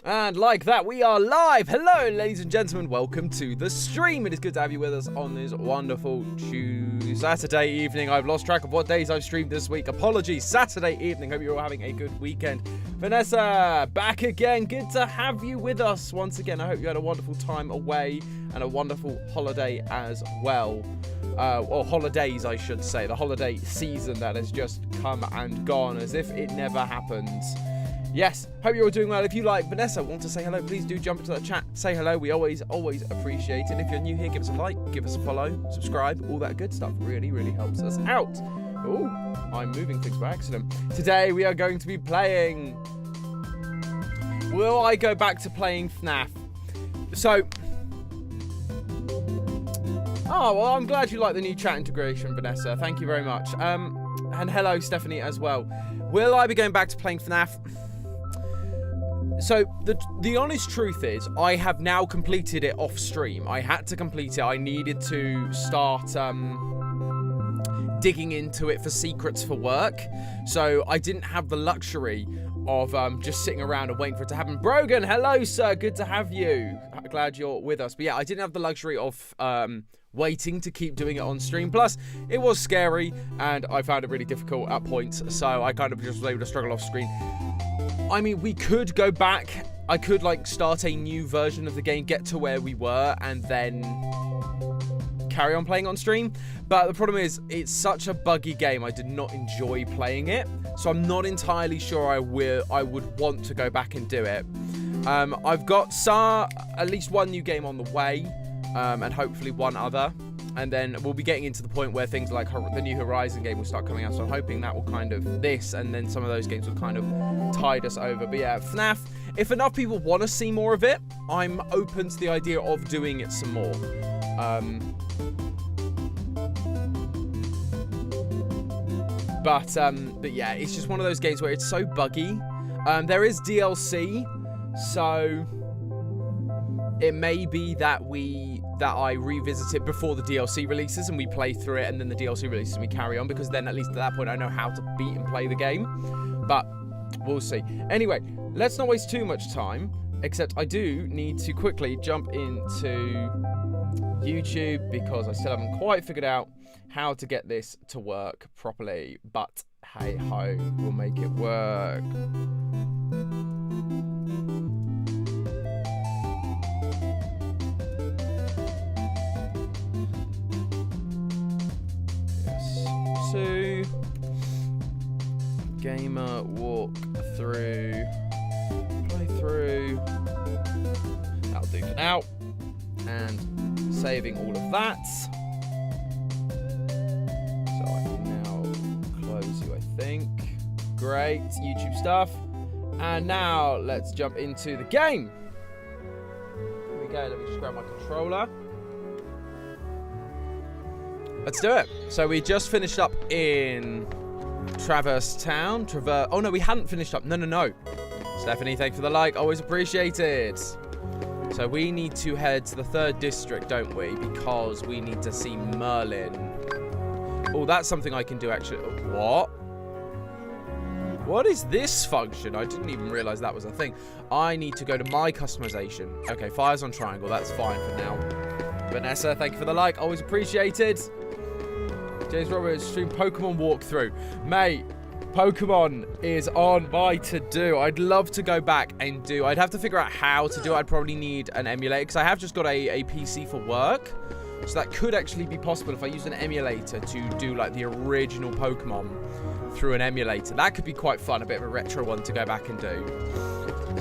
And like that, we are live. Hello, ladies and gentlemen. Welcome to the stream. It is good to have you with us on this wonderful Saturday evening. I've lost track of what days I've streamed this week. Apologies. Saturday evening. Hope you're all having a good weekend. Vanessa, back again. Good to have you with us once again. I hope you had a wonderful time away and a wonderful holiday as well. Or holidays, I should say. The holiday season that has just come and gone as if it never happened. Yes, hope you're all doing well. If you like Vanessa, want to say hello, please do jump into that chat. Say hello. We always appreciate it. If you're new here, give us a like, give us a follow, subscribe, all that good stuff. Really, really helps us out. Oh, I'm moving things by accident. Today we are going to be playing... Will I go back to playing FNAF? So... Oh, well, I'm glad you like the new chat integration, Vanessa. Thank you very much. And hello, Stephanie, as well. Will I be going back to playing FNAF? So, the honest truth is, I have now completed it off stream. I had to complete it. I needed to start digging into it for secrets for work. So, I didn't have the luxury of just sitting around and waiting for it to happen. Brogan, hello, sir. Good to have you. Glad you're with us. But yeah, I didn't have the luxury of waiting to keep doing it on stream. Plus, it was scary, and I found it really difficult at points. So, I kind of just was able to struggle off screen. I mean, we could go back. I could, like, start a new version of the game, get to where we were, and then carry on playing on stream. But the problem is, it's such a buggy game. I did not enjoy playing it. So I'm not entirely sure I would want to go back and do it. I've got at least one new game on the way, and hopefully one other. And then we'll be getting into the point where things like the new Horizon game will start coming out. So I'm hoping that will kind of this, and then some of those games will kind of tide us over. But yeah, FNAF, if enough people want to see more of it, I'm open to the idea of doing it some more. But yeah, it's just one of those games where it's so buggy. There is DLC, so it may be that I revisit it before the DLC releases and we play through it, and then the DLC releases and we carry on, because then at least at that point I know how to beat and play the game. But we'll see. Anyway, let's not waste too much time, except I do need to quickly jump into YouTube because I still haven't quite figured out how to get this to work properly. But hey ho, we'll make it work. To gamer walk through, play through. That'll do for now. And saving all of that. So I can now close you, I think. Great YouTube stuff. And now let's jump into the game. Here we go. Let me just grab my controller. Let's do it. So we just finished up in Traverse Town. Oh no, we hadn't finished up. No. Stephanie, thanks for the like. Always appreciated. So we need to head to the 3rd district, don't we? Because we need to see Merlin. Oh, that's something I can do actually. What? What is this function? I didn't even realize that was a thing. I need to go to my customization. Okay, fires on triangle. That's fine for now. Vanessa, thank you for the like. Always appreciated. James Roberts, stream Pokemon walkthrough. Mate, Pokemon is on my to-do. I'd love to go back and do... I'd have to figure out how to do it. I'd probably need an emulator, because I have just got a PC for work. So that could actually be possible if I use an emulator to do, like, the original Pokemon through an emulator. That could be quite fun, a bit of a retro one to go back and do.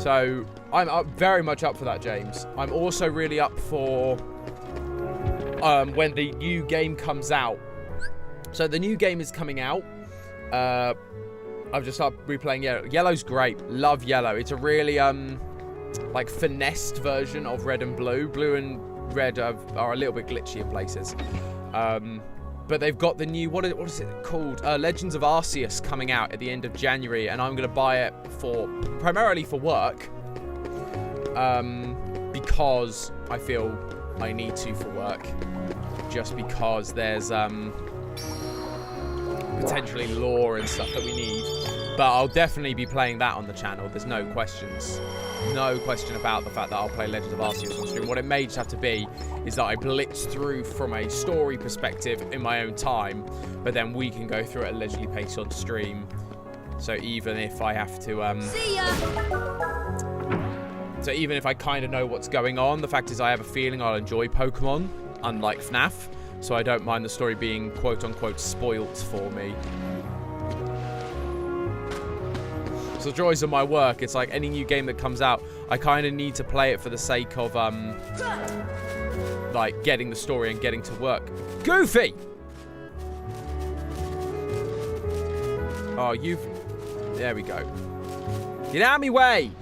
So, I'm very much up for that, James. I'm also really up for when the new game comes out. So the new game is coming out. I've just started replaying Yellow. Yellow's great. Love Yellow. It's a really like finessed version of Red and Blue. Blue and Red are a little bit glitchy in places. But they've got the new, what is it called? Legends of Arceus coming out at the end of January, and I'm going to buy it primarily for work. Because I feel I need to for work. Just because there's potentially lore and stuff that we need. But I'll definitely be playing that on the channel. There's no questions. No question about the fact that I'll play Legends of Arceus on stream. What it may just have to be is that I blitz through from a story perspective in my own time, but then we can go through it at leisurely pace on stream. So even if I have to, See ya! So even if I kind of know what's going on, the fact is I have a feeling I'll enjoy Pokemon, unlike FNAF. So I don't mind the story being quote-unquote spoilt for me. So the joys of my work, it's like any new game that comes out, I kind of need to play it for the sake of, like, getting the story and getting to work. Goofy! Oh, you've... There we go. Get out of me way!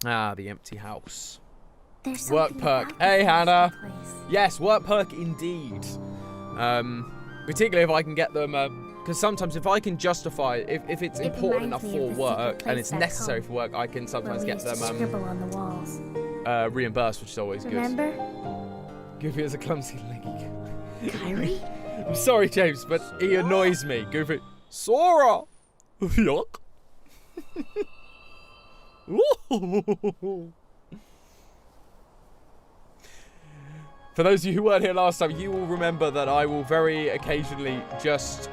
Ah, the empty house. There's Work perk. Hey, Hannah. Yes, work perk indeed. Particularly if I can get them, because sometimes if I can justify, if it's important enough for work and it's necessary for work, I can sometimes get them on the walls. reimbursed, which is always good. Remember? Goofy is a clumsy leggy. Kyrie? I'm sorry, James, but he annoys me. Goofy. Sora! Yuck. For those of you who weren't here last time, you will remember that I will very occasionally just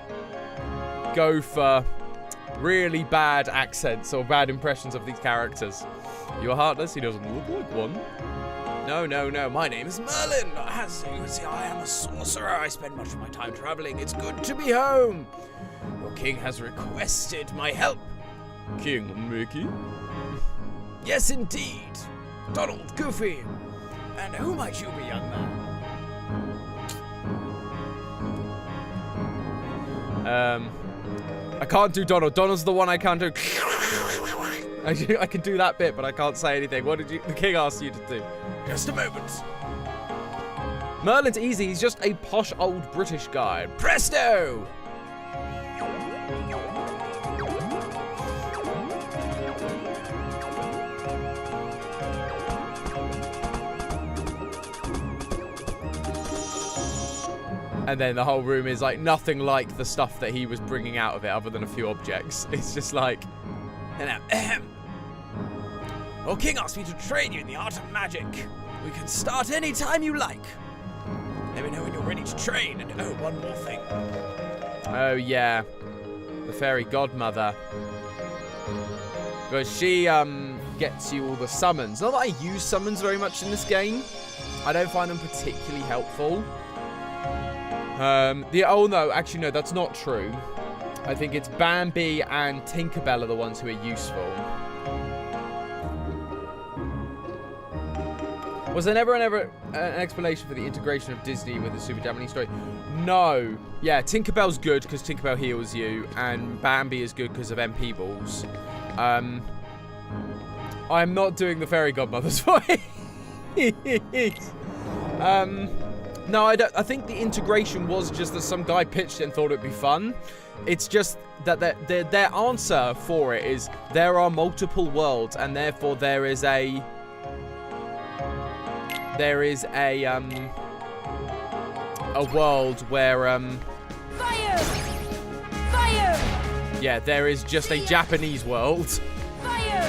go for really bad accents or bad impressions of these characters. You're heartless? He doesn't look like one. No, no, no. My name is Merlin. As you can see, I am a sorcerer. I spend much of my time traveling. It's good to be home. Your king has requested my help. King Mickey? Yes, indeed. Donald, Goofy. And who might you be, young man? I can't do Donald. Donald's the one I can't do. I can do that bit, but I can't say anything. What did the king ask you to do? Just a moment. Merlin's easy. He's just a posh old British guy. Presto! And then the whole room is like nothing like the stuff that he was bringing out of it other than a few objects. It's just like... Oh, King asked me to train you in the art of magic. We can start any time you like. Let me know when you're ready to train. And oh, one more thing. Oh, yeah. The fairy godmother. Because she gets you all the summons. Not that I use summons very much in this game. I don't find them particularly helpful. Oh no, actually no, that's not true. I think it's Bambi and Tinkerbell are the ones who are useful. Was there never an explanation for the integration of Disney with the Super Japanese story? No. Yeah, Tinkerbell's good because Tinkerbell heals you, and Bambi is good because of MP balls. I'm not doing the fairy godmother's voice. No, I don't. I think the integration was just that some guy pitched it and thought it'd be fun. It's just that their answer for it is there are multiple worlds, and therefore there is a world where Fire! Fire! yeah, there is just a Japanese world. Fire!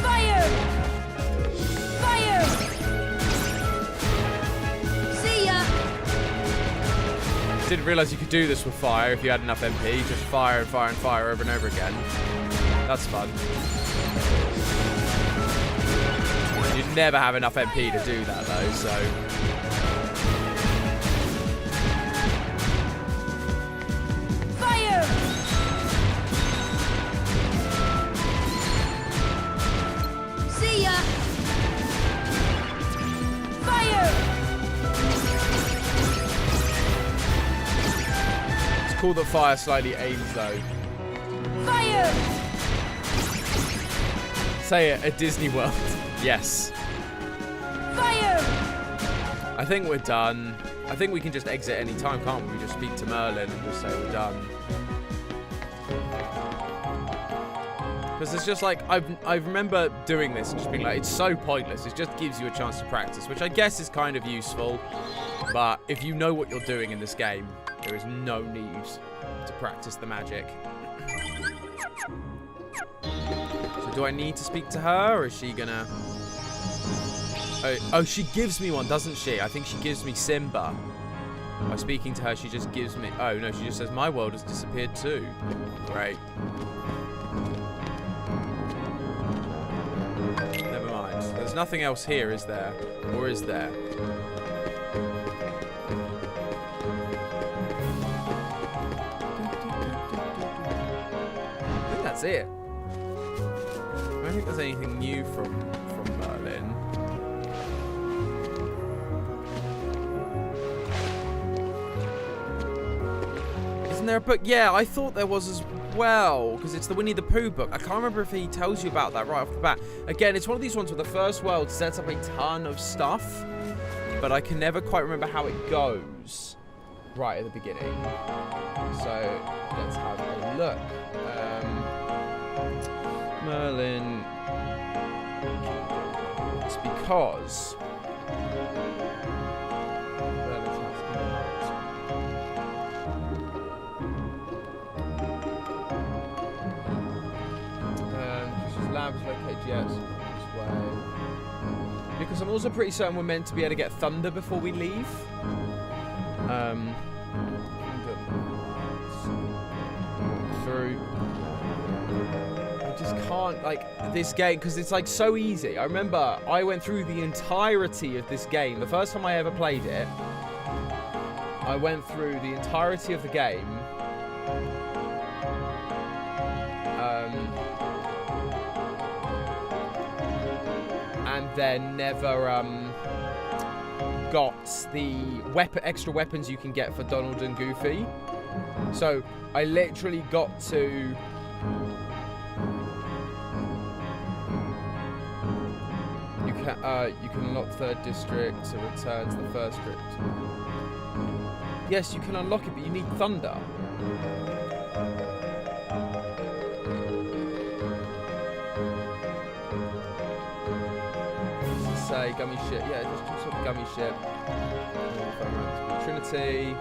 Fire! Fire! See ya! Didn't realize you could do this with fire if you had enough MP. Just fire and fire and fire over and over again. That's fun. You'd never have enough MP to do that though, so... Fire! See ya! Fire! It's cool that fire slightly aims though. Fire! Say it at Disney World. Yes. Fire! I think we're done. I think we can just exit any time, can't we? We just speak to Merlin and just say we're done. Because it's just like, I remember doing this and just being like, it's so pointless. It just gives you a chance to practice, which I guess is kind of useful. But if you know what you're doing in this game, there is no need to practice the magic. So do I need to speak to her, or is she gonna... Oh, she gives me one, doesn't she? I think she gives me Simba. By speaking to her, she just gives me... Oh, no, she just says, my world has disappeared too. Great. Never mind. There's nothing else here, is there? Or is there? I think that's it. I don't think there's anything new from Merlin. Isn't there a book? Yeah, I thought there was as well, because it's the Winnie the Pooh book. I can't remember if he tells you about that right off the bat. Again, it's one of these ones where the first world sets up a ton of stuff, but I can never quite remember how it goes right at the beginning. So let's have a look. Merlin. It's because... labs located, yes, this way. Because I'm also pretty certain we're meant to be able to get thunder before we leave. Through. I just can't, like, this game, because it's, like, so easy. I remember I went through the entirety of this game. The first time I ever played it, I went through the entirety of the game. And then never got the extra weapons you can get for Donald and Goofy. So I literally got to... You can unlock third district to return to the first district. Yes, you can unlock it, but you need thunder. Say gummy ship. Yeah, just do sort of gummy ship. Trinity.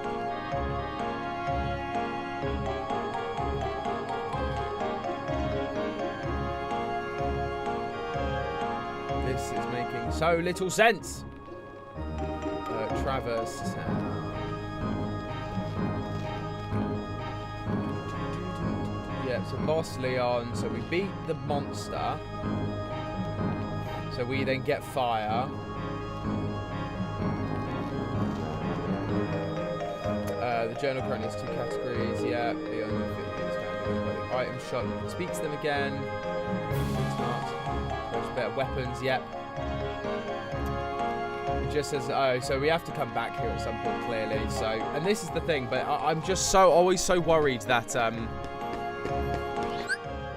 This is making so little sense. Traverse Town. Yeah, so Boss Leon. So we beat the monster. So we then get fire. The journal currently has 2 categories. Yeah, the only item shot. Speak to them again. There's better weapons. Yep. It just says, oh, so we have to come back here at some point, clearly. So, and this is the thing, but I'm just always so worried that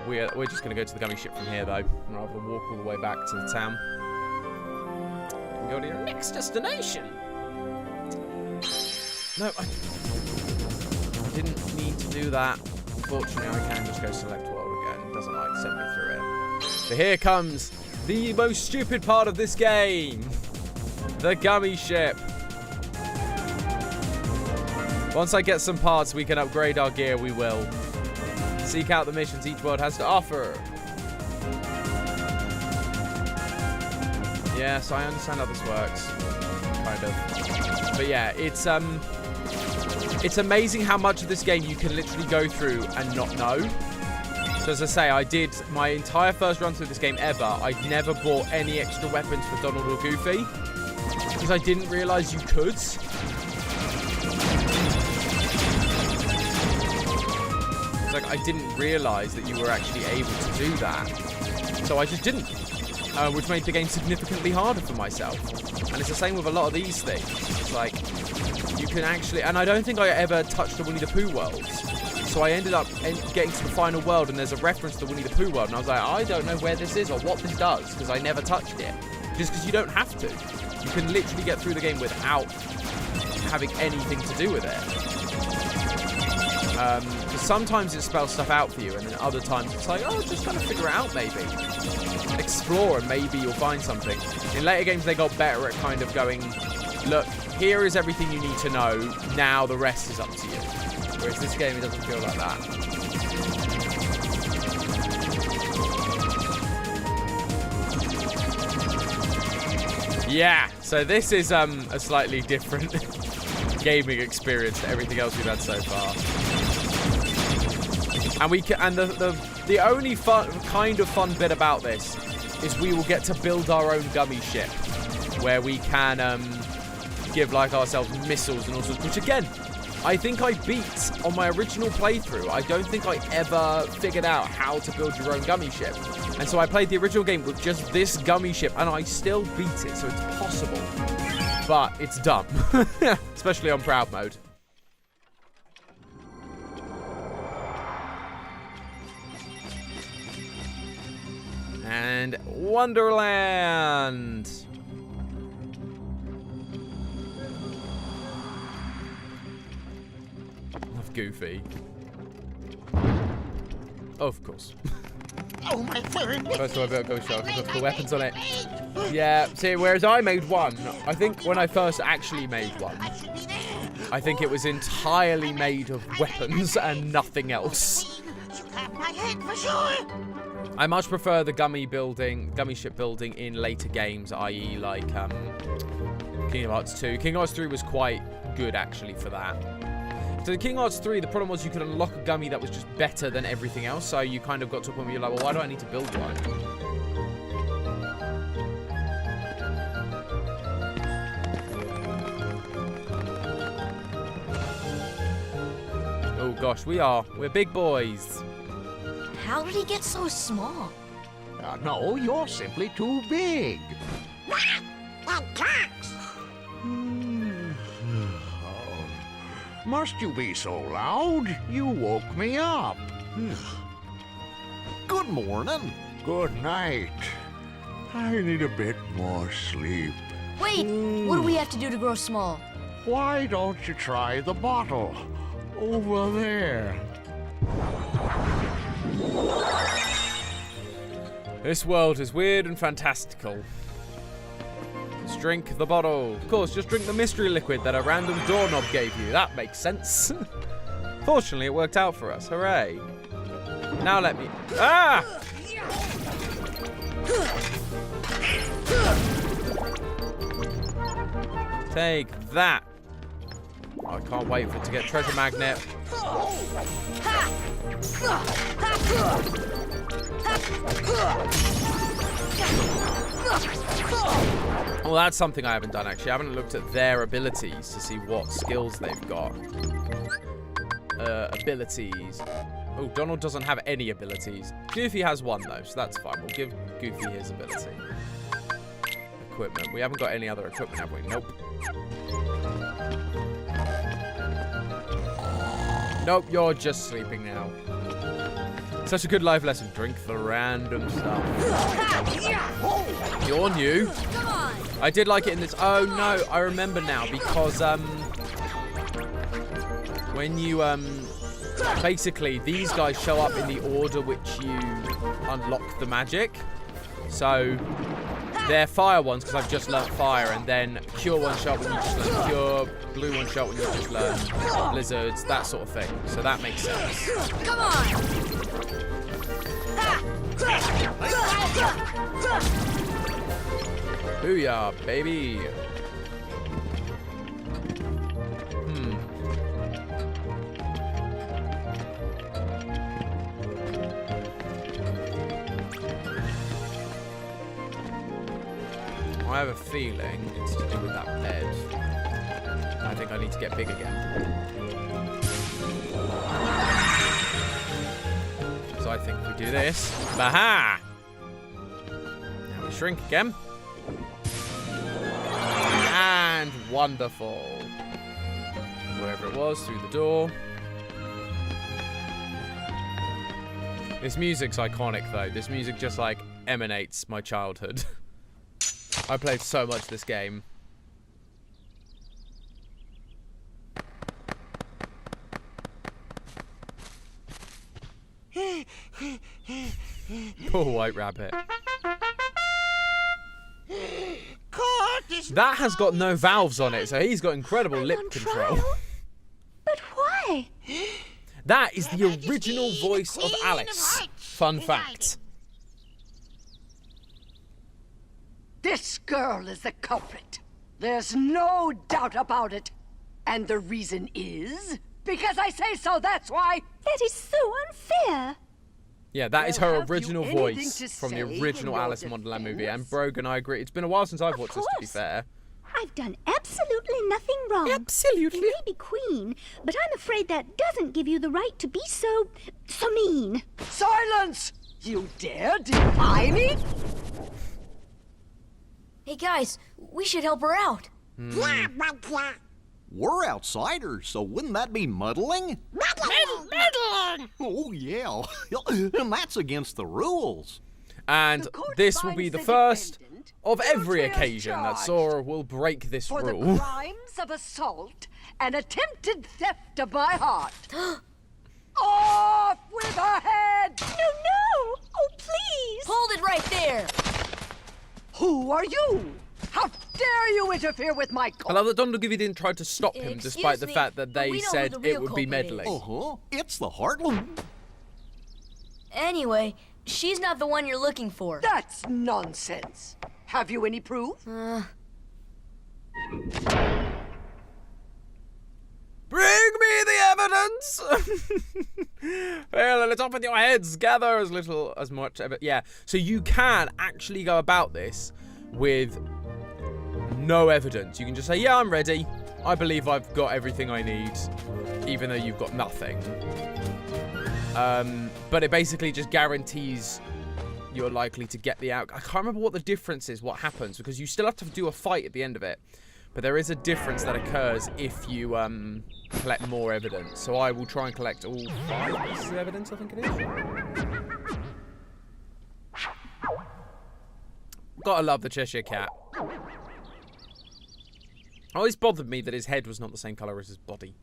we're just going to go to the gummy ship from here, though, rather than walk all the way back to the town. And go to your next destination. No, I didn't need to do that. Unfortunately, I can just go select world again. It doesn't, like, send me through it. So here comes the most stupid part of this game. The gummy ship. Once I get some parts, we can upgrade our gear, we will. Seek out the missions each world has to offer. Yes, I understand how this works. Kind of. But yeah, it's amazing how much of this game you can literally go through and not know. So as I say, I did my entire first run through this game ever. I'd never bought any extra weapons for Donald or Goofy. Because I didn't realise you could. Like, I didn't realise that you were actually able to do that. So I just didn't. Which made the game significantly harder for myself. And it's the same with a lot of these things. It's like, you can actually... And I don't think I ever touched the Winnie the Pooh worlds. So I ended up getting to the final world, and there's a reference to the Winnie the Pooh world. And I was like, I don't know where this is or what this does, because I never touched it. Just because you don't have to. You can literally get through the game without having anything to do with it. Because sometimes it spells stuff out for you, and then other times it's like, oh, just kind of figure it out, maybe. Explore, and maybe you'll find something. In later games, they got better at kind of going, look, here is everything you need to know. Now the rest is up to you. Whereas this game, it doesn't feel like that. Yeah, so this is a slightly different gaming experience to everything else we've had so far. And the only kind of fun bit about this is we will get to build our own gummy ship, where we can give like ourselves missiles and all sorts. Which again, I think I beat on my original playthrough. I don't think I ever figured out how to build your own gummy ship. And so I played the original game with just this gummy ship, and I still beat it, so it's possible. But it's dumb. Especially on Proud Mode. And Wonderland! Love Goofy. Oh, of course. Oh, my furry. First of all, go show. Put the weapons on it. Yeah, see, whereas I made one, I think when I first actually made one, I think it was entirely made of weapons and nothing else. My head for sure. I much prefer the gummy ship building in later games, i.e. like Kingdom Hearts 2. Kingdom Hearts 3 was quite good actually for that. So in Kingdom Hearts 3, the problem was you could unlock a gummy that was just better than everything else, so you kind of got to a point where you're like, well, why do I need to build one? Oh gosh, we're big boys. How did he get so small? No, you're simply too big. Must you be so loud? You woke me up. Good morning. Good night. I need a bit more sleep. Wait, what do we have to do to grow small? Why don't you try the bottle? Over there. This world is weird and fantastical. Let's drink the bottle. Of course, just drink the mystery liquid that a random doorknob gave you. That makes sense. Fortunately, it worked out for us. Hooray. Now let me... Ah! Take that. I can't wait for it to get treasure magnet. Well, that's something I haven't done, actually. I haven't looked at their abilities to see what skills they've got. Abilities. Oh, Donald doesn't have any abilities. Goofy has one, though, so that's fine. We'll give Goofy his ability. Equipment. We haven't got any other equipment, have we? Nope. Nope, you're just sleeping now. Such a good life lesson. Drink the random stuff. You're new. Come on. I did like it in this. Oh no, I remember now because when you basically these guys show up in the order which you unlock the magic. So they're fire ones because I've just learnt fire, and then cure ones show up when you just learn cure, blue ones show up when you just learn blizzards, that sort of thing. So that makes sense. Come on. Booyah, baby. I have a feeling it's to do with that bed. I think I need to get big again. So I think if we do this, baha! Now we shrink again. And wonderful. Wherever it was, through the door. This music's iconic though. This music just like emanates my childhood. I played so much this game. Poor white rabbit. Curtis, That has got no valves on it, so he's got incredible lip on control. trial? But why? That is the original voice of Alice. Fun fact. This girl is the culprit. There's no doubt about it. And the reason is because I say so, that's why. That is so unfair. Yeah, that is Well, her have you original anything voice to from the say original in your Alice in Wonderland movie. And defense? Brogan, I agree. It's been a while since I've watched this, to be course. fair. I've done absolutely nothing wrong. Absolutely. You may be queen, but I'm afraid that doesn't give you the right to be so mean. Silence! You dare defy me? Hey guys, we should help her out. We're outsiders, so wouldn't that be muddling? meddling! Oh, yeah. And that's against the rules. And The court this will be finds the the first defendant of every guilty as occasion that charged Sora will break this For the rule. crimes of assault and attempted theft of my heart. Off with her head! No! Oh, please! Hold it right there. Who are you? How dare you interfere with my I court? love that Don McGivey didn't try to stop him, Excuse despite the me, fact that but they we know who said the it real would be culprit is. meddling. Uh-huh. It's the Heartland. Anyway, she's not the one you're looking for. That's nonsense. Have you any proof? Bring me the evidence! Fill a little with your heads, gather as much evidence. Yeah, so you can actually go about this with no evidence. You can just say, yeah, I'm ready. I believe I've got everything I need, even though you've got nothing. But it basically just guarantees you're likely to get the out. I can't remember what the difference is, what happens, because you still have to do a fight at the end of it. But there is a difference that occurs if you collect more evidence. So I will try and collect all 5 pieces of evidence, I think it is. Gotta love the Cheshire Cat. Always bothered me that his head was not the same colour as his body.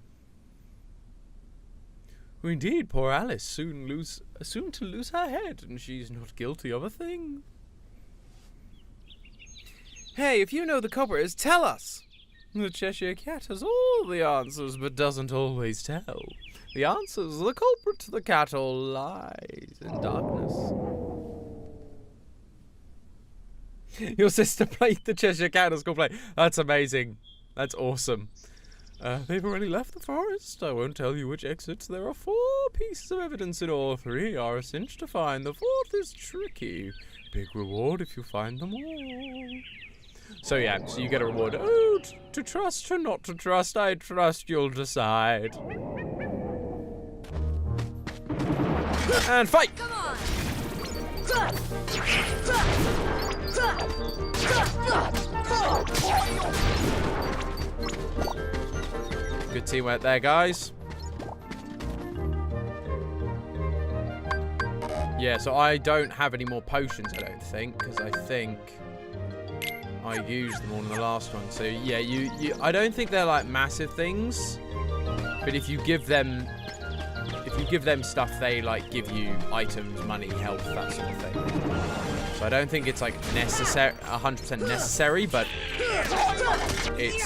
Indeed, poor Alice soon to lose her head, and she's not guilty of a thing. Hey, if you know the culprit, tell us. The Cheshire Cat has all the answers, but doesn't always tell. The answers, the culprit, the cat, all lies in darkness. Your sister played the Cheshire Cat at school play. That's amazing. That's awesome. They've already left the forest. I won't tell you which exits. There are 4 pieces of evidence in all. 3 are a cinch to find. The 4th is tricky. Big reward if you find them all. So yeah, so you get a reward. Oh, to trust or not to trust, I trust you'll decide. And fight! Come on. Good teamwork there, guys. Yeah, so I don't have any more potions, I don't think, because I think I used them all in the last one. So yeah, I don't think they're like massive things, but if you give them stuff, they like give you items, money, health, that sort of thing. So I don't think it's like 100% necessary, but it's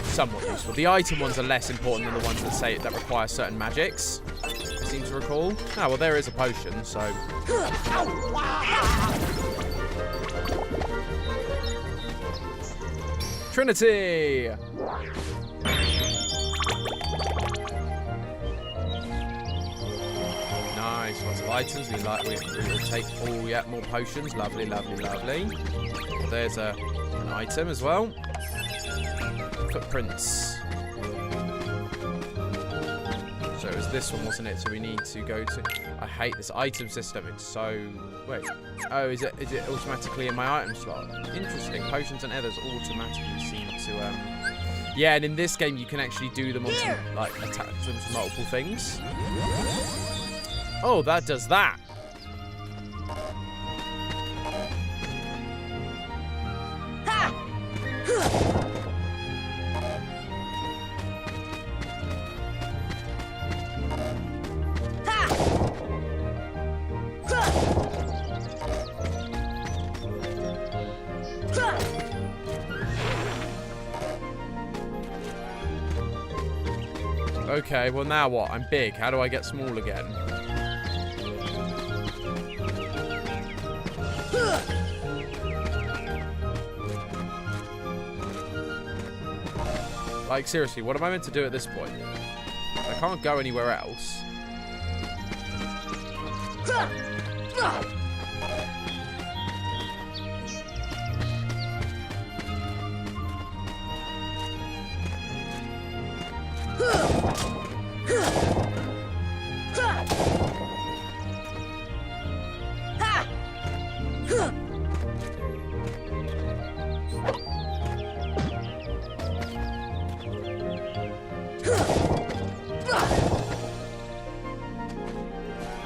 somewhat useful. The item ones are less important than the ones that require certain magics, I seem to recall. Ah, well, there is a potion, so. Trinity! Nice, lots of items. We will take all, yeah, more potions. Lovely, lovely, lovely. There's an item as well. Footprints. So it was this one, wasn't it? So we need to go to. I hate this item system. It's so. Wait. Oh, is it automatically in my item slot? Interesting. Potions and others automatically seem to. Yeah, and in this game you can actually do them on some, like attach them to multiple things. Oh, that does that. Okay, well now what? I'm big. How do I get small again? Like, seriously, what am I meant to do at this point? I can't go anywhere else.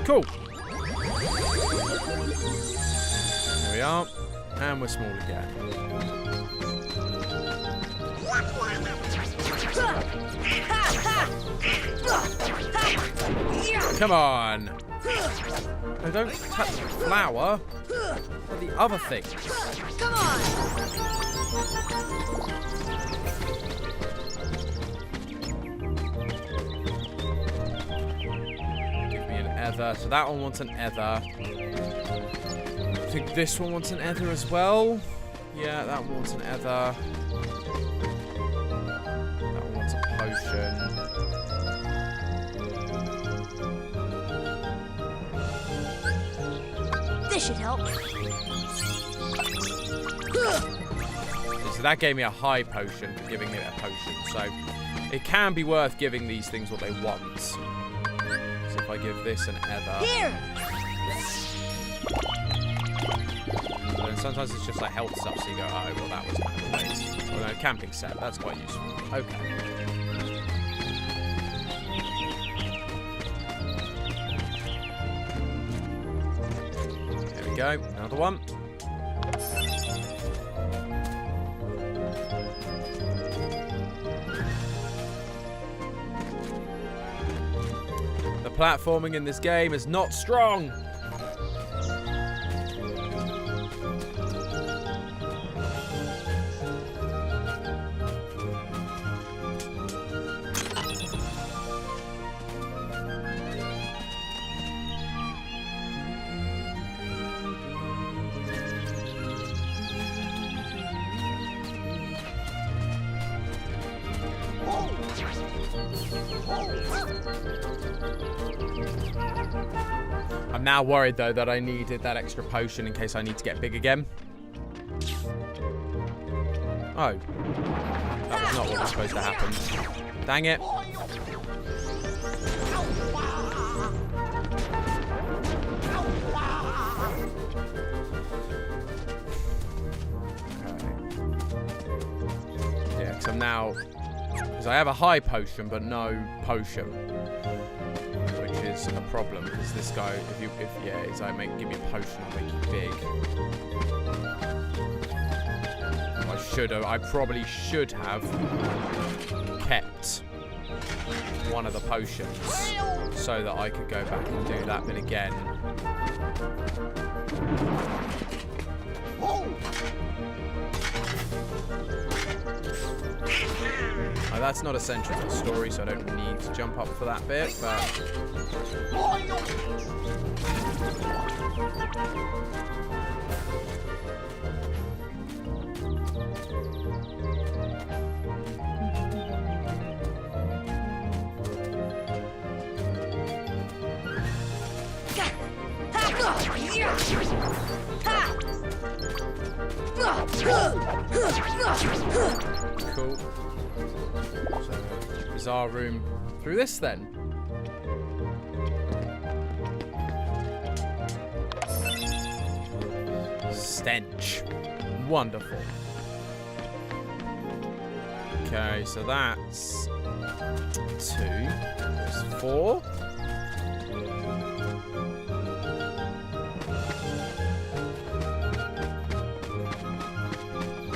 Cool. There we are. And we're small again. Come on. No, don't touch the flower. Or the other thing. Come on! Ether. So that one wants an ether. I think this one wants an ether as well. Yeah, that one wants an ether. That one wants a potion. This should help. So that gave me a high potion for giving it a potion. So it can be worth giving these things what they want. So if I give this an ether. Here! And then sometimes it's just like health stuff, so you go, oh, well, that was kind of a waste. Well, no, camping set, that's quite useful. Okay. There we go, another one. The platforming in this game is not strong. I'm now worried, though, that I needed that extra potion in case I need to get big again. Oh. That was not what was supposed to happen. Dang it. Okay. Yeah, because I'm now... Because I have a high potion, but no potion. Is a problem because this guy, if I give you a potion, I'll make you big. I probably should have kept one of the potions so that I could go back and do that bit again. Oh, that's not essential to the story, so I don't need to jump up for that bit, but... Cool. So, bizarre room through this then. Stench. Wonderful. Okay, so that's 2. There's 4.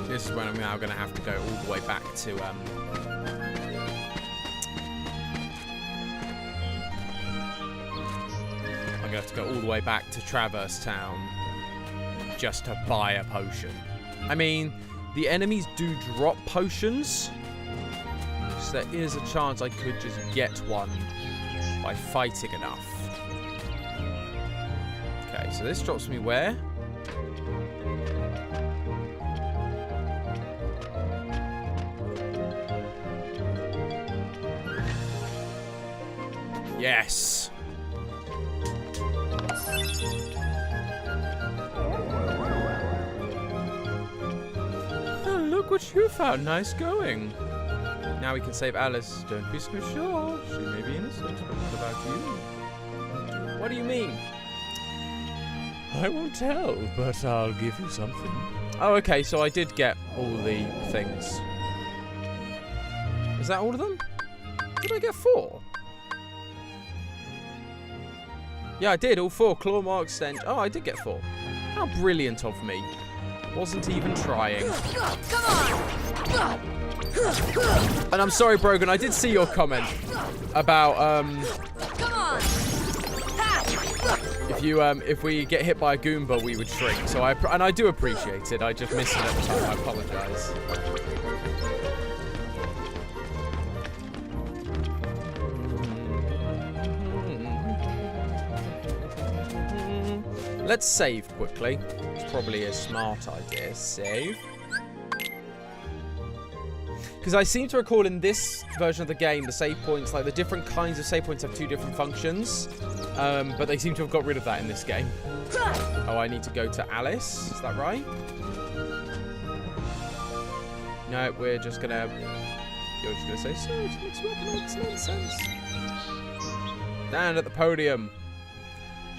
This is when I'm now going to have to go all the way back to I'm going to have to go all the way back to Traverse Town just to buy a potion. I mean, the enemies do drop potions, So there is a chance I could just get one by fighting enough. Okay, so this drops me where? Yes. Oh, look what you found. Nice going. Now we can save Alice. Don't be so sure. She may be innocent, but what about you? What do you mean? I won't tell, but I'll give you something. Oh, okay, so I did get all the things. Is that all of them? Did I get 4? Yeah, I did. All 4. Claw marks, stench. Oh, I did get 4. How brilliant of me. Wasn't even trying. Come on! And I'm sorry, Brogan, I did see your comment about, Come on! if we get hit by a Goomba, we would shrink. So I do appreciate it. I just missed it at the time. I apologize. Let's save quickly. It's probably a smart idea. Save. Because I seem to recall in this version of the game, the save points, like the different kinds of save points have 2 different functions. But they seem to have got rid of that in this game. Oh, I need to go to Alice. Is that right? No, we're just gonna... You're just gonna say, so it makes nonsense. Stand at the podium.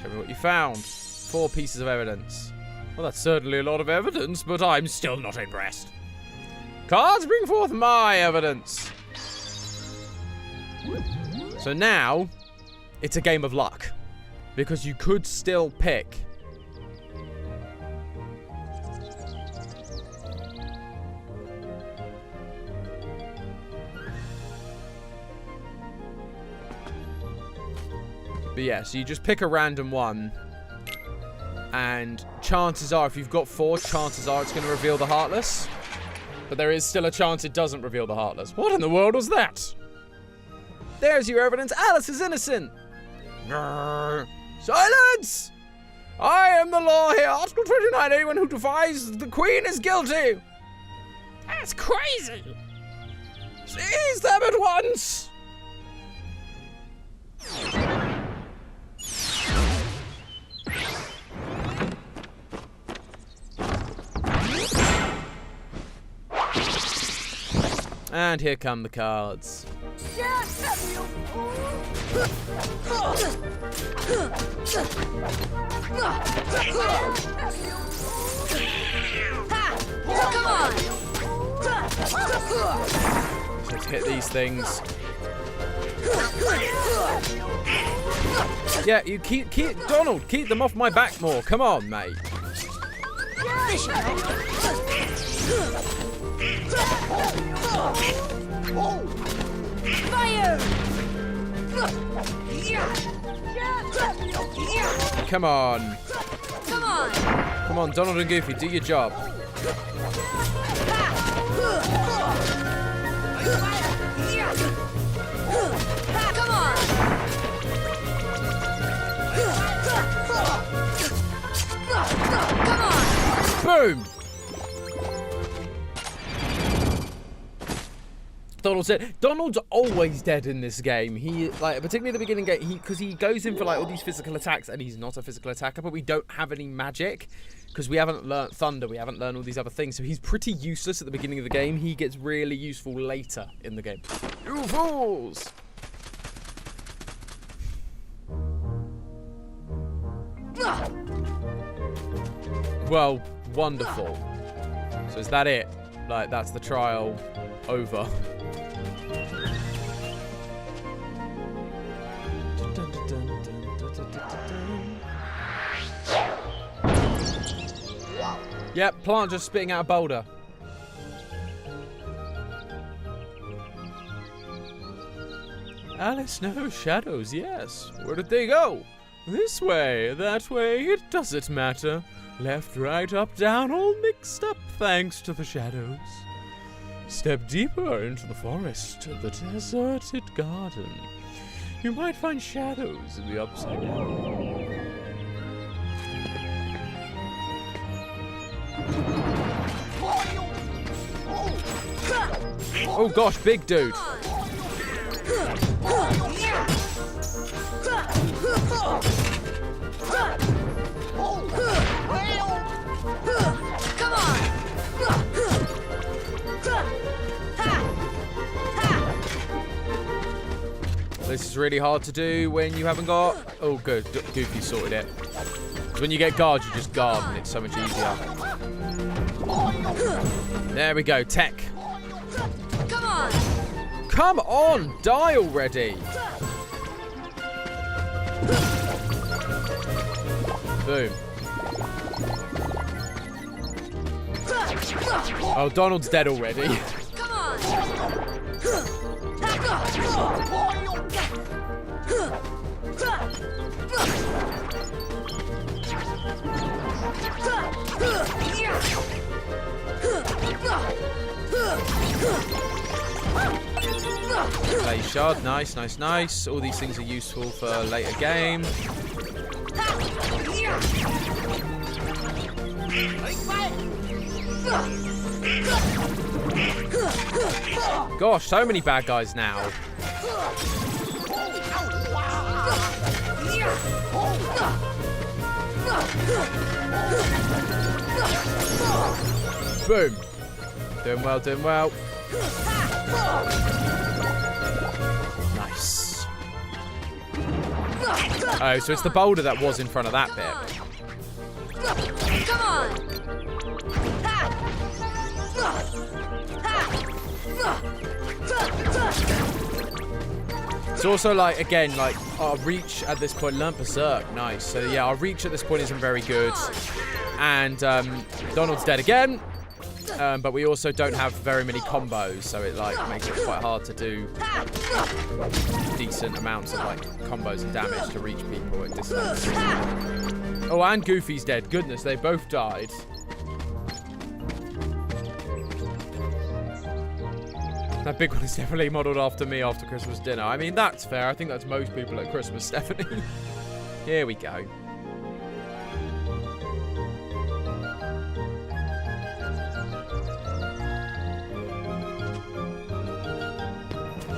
Show me what you found. 4 pieces of evidence. Well, that's certainly a lot of evidence, but I'm still not impressed. Cards, bring forth my evidence. So now, it's a game of luck. Because you could still pick. But yeah, so you just pick a random one. And chances are, if you've got 4, chances are it's going to reveal the Heartless. But there is still a chance it doesn't reveal the Heartless. What in the world was that? There's your evidence. Alice is innocent. Grrr. Silence! I am the law here. Article 29. Anyone who defies the Queen is guilty. That's crazy. Seize them at once. And here come the cards. Come on! Let's hit these things. Yeah, you keep Donald, keep them off my back more. Come on, mate. Fire! Come on. Come on! Come on, Donald and Goofy, do your job. Come on! Come on! Boom! Donald said, Donald's always dead in this game. He, like, particularly at the beginning game, because he goes in for, like, all these physical attacks, and he's not a physical attacker, but we don't have any magic, because we haven't learnt Thunder, we haven't learned all these other things, so he's pretty useless at the beginning of the game. He gets really useful later in the game. You fools! Well, wonderful. So is that it? Like, that's the trial over. Yep, plant just spitting out a boulder. Alice, no shadows, yes. Where did they go? This way, that way, it doesn't matter. Left, right, up, down, all mixed up thanks to the shadows. Step deeper into the forest, the deserted garden. You might find shadows in the upside down. Oh gosh, big dude. Come on. This is really hard to do when you haven't got... Oh, good. Goofy sorted it. When you get guard, you just guard, and it's so much easier. There we go. Tech. Come on. Come on! Die already! Boom. Oh, Donald's dead already. Come on. Play shard. Nice, nice, nice. All these things are useful for later game. Gosh, so many bad guys now. Boom. Doing well, doing well. Nice. Oh, so it's the boulder that was in front of that bit. Come on. It's also like, again, like our reach at this point, learn Berserk. Nice. So yeah, our reach at this point isn't very good. And Donald's dead again. But we also don't have very many combos, so it like makes it quite hard to do decent amounts of like combos and damage to reach people at distance. Oh, and Goofy's dead. Goodness, they both died. That big one is definitely modelled after me after Christmas dinner. I mean, that's fair. I think that's most people at Christmas, Stephanie. Here we go.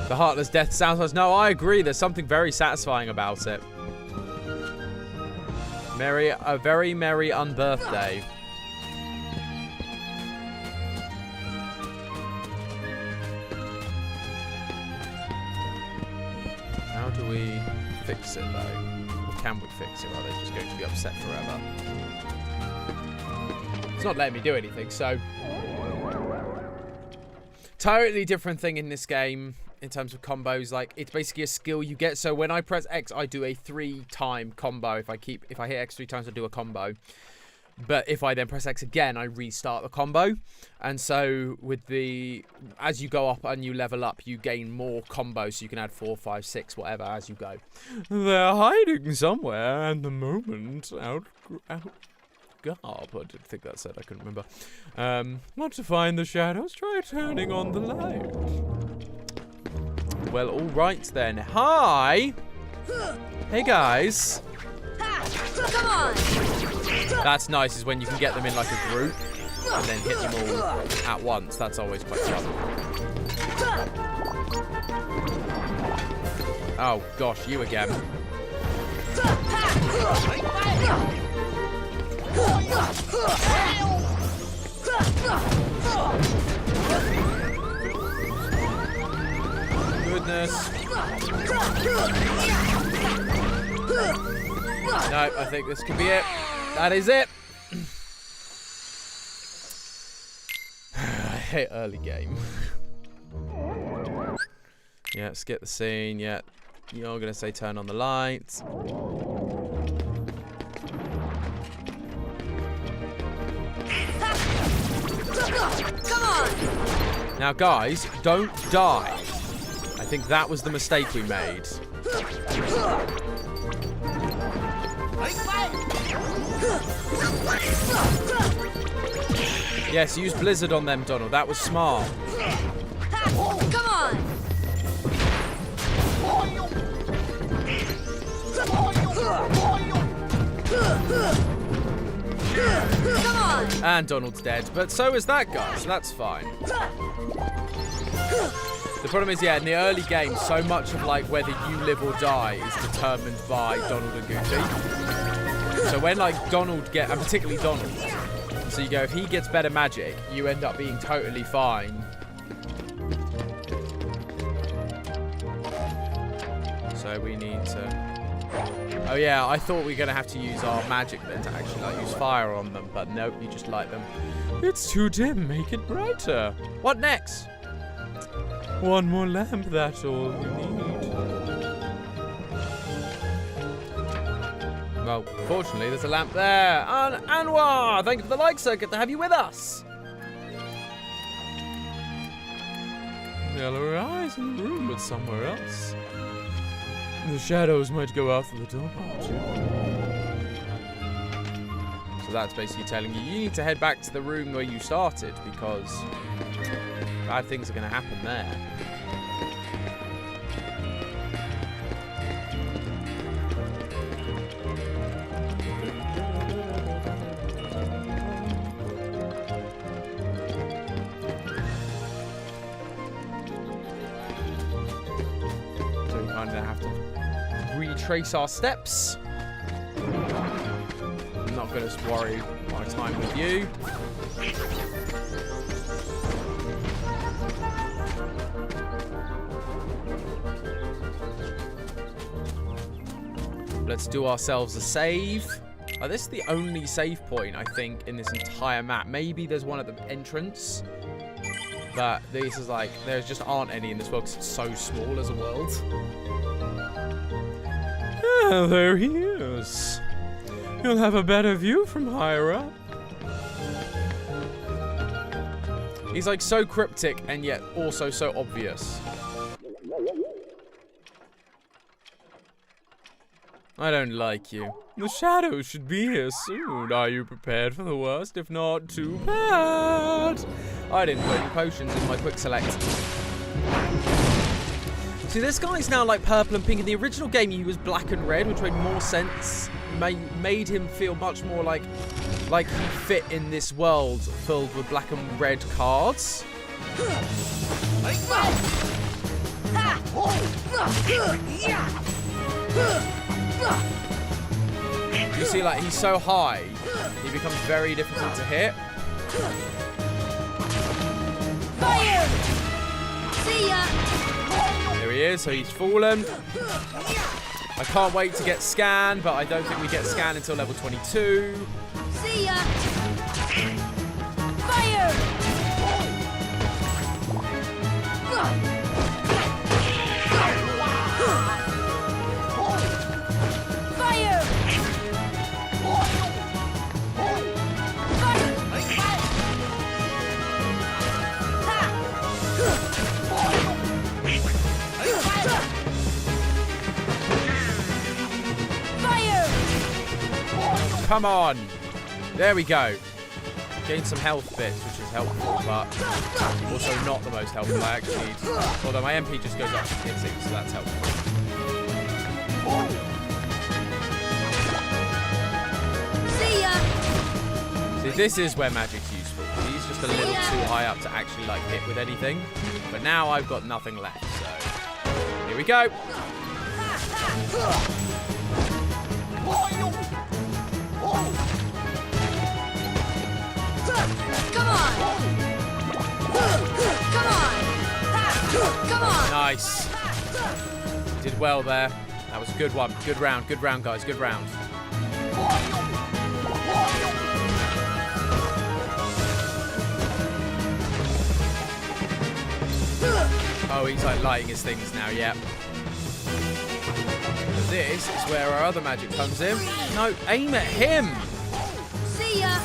The Heartless Death sounds like... No, I agree. There's something very satisfying about it. A very merry unbirthday. How do we fix it, though? Or can we fix it? Or are they just going to be upset forever? It's not letting me do anything, so... Totally different thing in this game. In terms of combos, like it's basically a skill you get. So when I press X, I do a 3-time combo. If I hit X 3 times, I do a combo. But if I then press X again, I restart the combo. And so as you go up and you level up, you gain more combos. So you can add 4, 5, 6, whatever as you go. They're hiding somewhere, and the moment out. Garb. I didn't think that said. I couldn't remember. Want to find the shadows? Try turning on the light. Well, all right then. Hi. Hey guys. Come on. That's nice. Is when you can get them in like a group and then hit them all at once. That's always quite fun. Oh gosh, you again. Goodness. No, I think this could be it. That is it. I hate early game. Yeah, skip the scene. Yeah, you're gonna say turn on the lights. Come on. Now, guys, don't die. I think that was the mistake we made. Yes, use Blizzard on them, Donald. That was smart. Ha! Come on! Come on! And Donald's dead, but so is that guy, so that's fine. The problem is, yeah, in the early game, so much of like whether you live or die is determined by Donald and Goofy. So when like Donald and particularly Donald, so you go, if he gets better magic, you end up being totally fine. So we need to... Oh yeah, I thought we were going to have to use our magic then to actually like use fire on them, but nope, you just light them. It's too dim, make it brighter. What next? One more lamp, that's all you need. Well, fortunately, there's a lamp there. Anwar, thank you for the like, sir. Good to have you with us. They'll arise in the room, but somewhere else. The shadows might go after the door. So that's basically telling you need to head back to the room where you started because bad things are going to happen there. So we kind of have to retrace our steps. I'm not going to worry my time with you. Let's do ourselves a save. Oh, this is the only save point, I think, in this entire map. Maybe there's one at the entrance. But this is like, there just aren't any in this world because it's so small as a world. Ah, there he is. You'll have a better view from higher up. He's like so cryptic and yet also so obvious. I don't like you. The shadows should be here soon. Are you prepared for the worst? If not, too bad. I didn't put any potions in my quick select. See, this guy's now like purple and pink. In the original game, he was black and red, which made more sense. Made him feel much more like he fit in this world filled with black and red cards. You see, like, he's so high, he becomes very difficult to hit. Fire! See ya! There he is, so he's fallen. I can't wait to get Scan, but I don't think we get Scan until level 22. See ya! Fire! Fire! Come on. There we go. Gain some health bits, which is helpful, but also not the most helpful. I actually need. Although my MP just goes up to hitting, so that's helpful. See ya! See, this is where magic's useful. He's just a little too high up to actually like hit with anything. But now I've got nothing left, so here we go. Come on! Come on! Come on! Nice. Did well there. That was a good one. Good round, guys. Good round. Oh, he's like lighting his things now, yep. This is where our other magic comes in. No, aim at him! See ya!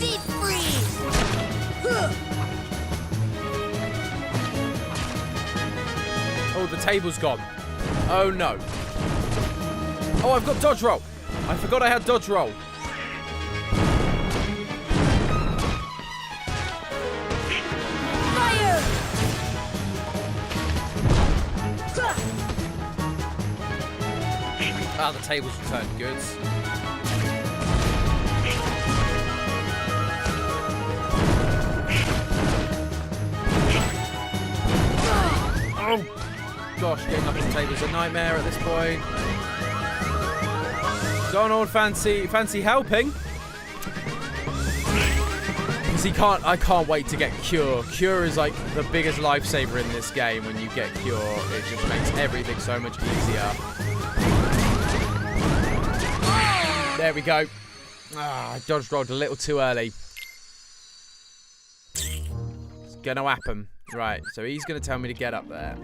Deep freeze! Oh, the table's gone. Oh, no. Oh, I've got dodge roll. I forgot I had dodge roll. Ah, the tables returned goods. Oh, gosh, getting up on the table's a nightmare at this point. Donald, fancy helping? Because I can't wait to get Cure. Cure is like the biggest lifesaver in this game. When you get Cure, it just makes everything so much easier. There we go. Ah, I dodge rolled a little too early. It's gonna happen. Right, so he's gonna tell me to get up there.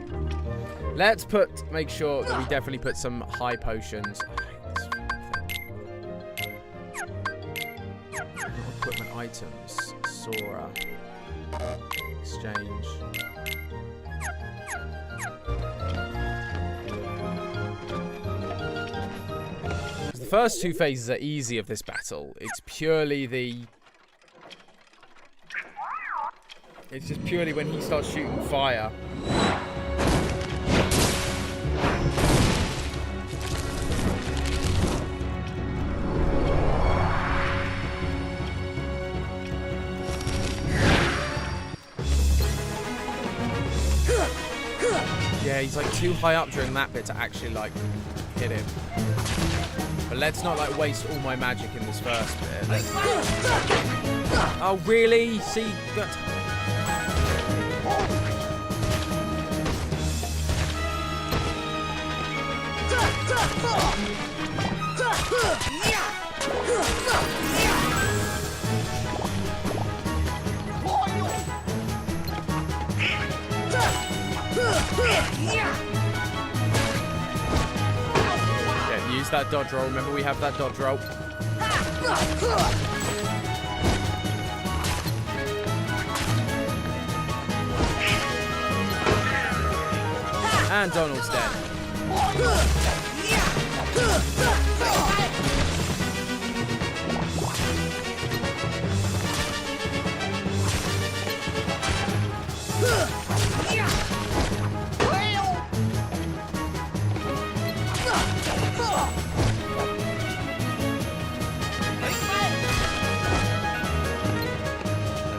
Let's make sure that we definitely put some high potions. Equipment items. Sora. Exchange. The first two phases are easy of this battle. It's just purely when he starts shooting fire. Yeah, he's like too high up during that bit to actually like hit him. But let's not like waste all my magic in this first bit. Oh really? See that? Yeah, use that dodge roll. Remember, we have that dodge roll. And Donald's dead.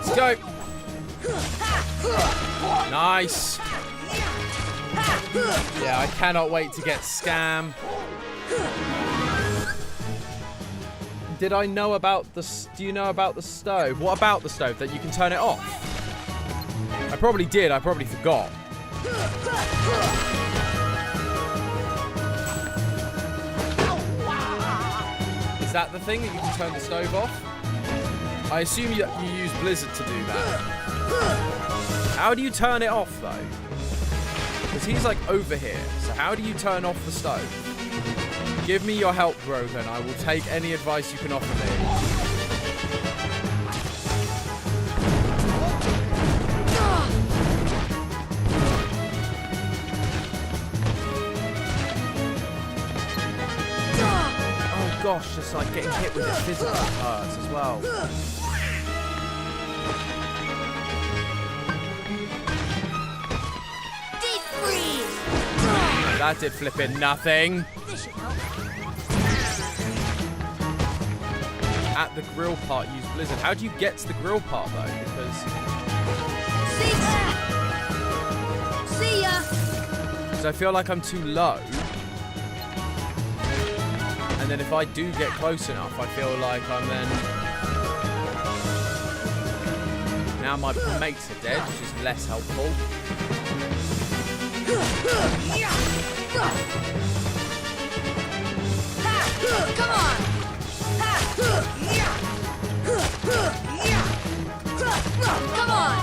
Let's go. Nice. Yeah, I cannot wait to get Scam. Did I know about the... Do you know about the stove? What about the stove? That you can turn it off? I probably did. I probably forgot. Is that the thing that you can turn the stove off? I assume you use Blizzard to do that. How do you turn it off, though? Because he's, like, over here. So how do you turn off the stove? Give me your help, Grogan. I will take any advice you can offer me. Oh, gosh. Just, like, getting hit with it physically hurts as well. That did flipping nothing. At the grill part, use Blizzard. How do you get to the grill part, though? Because... See ya! Because I feel like I'm too low. And then if I do get close enough, I feel like I'm then... Now my mates are dead, which is less helpful. Come on! Come on!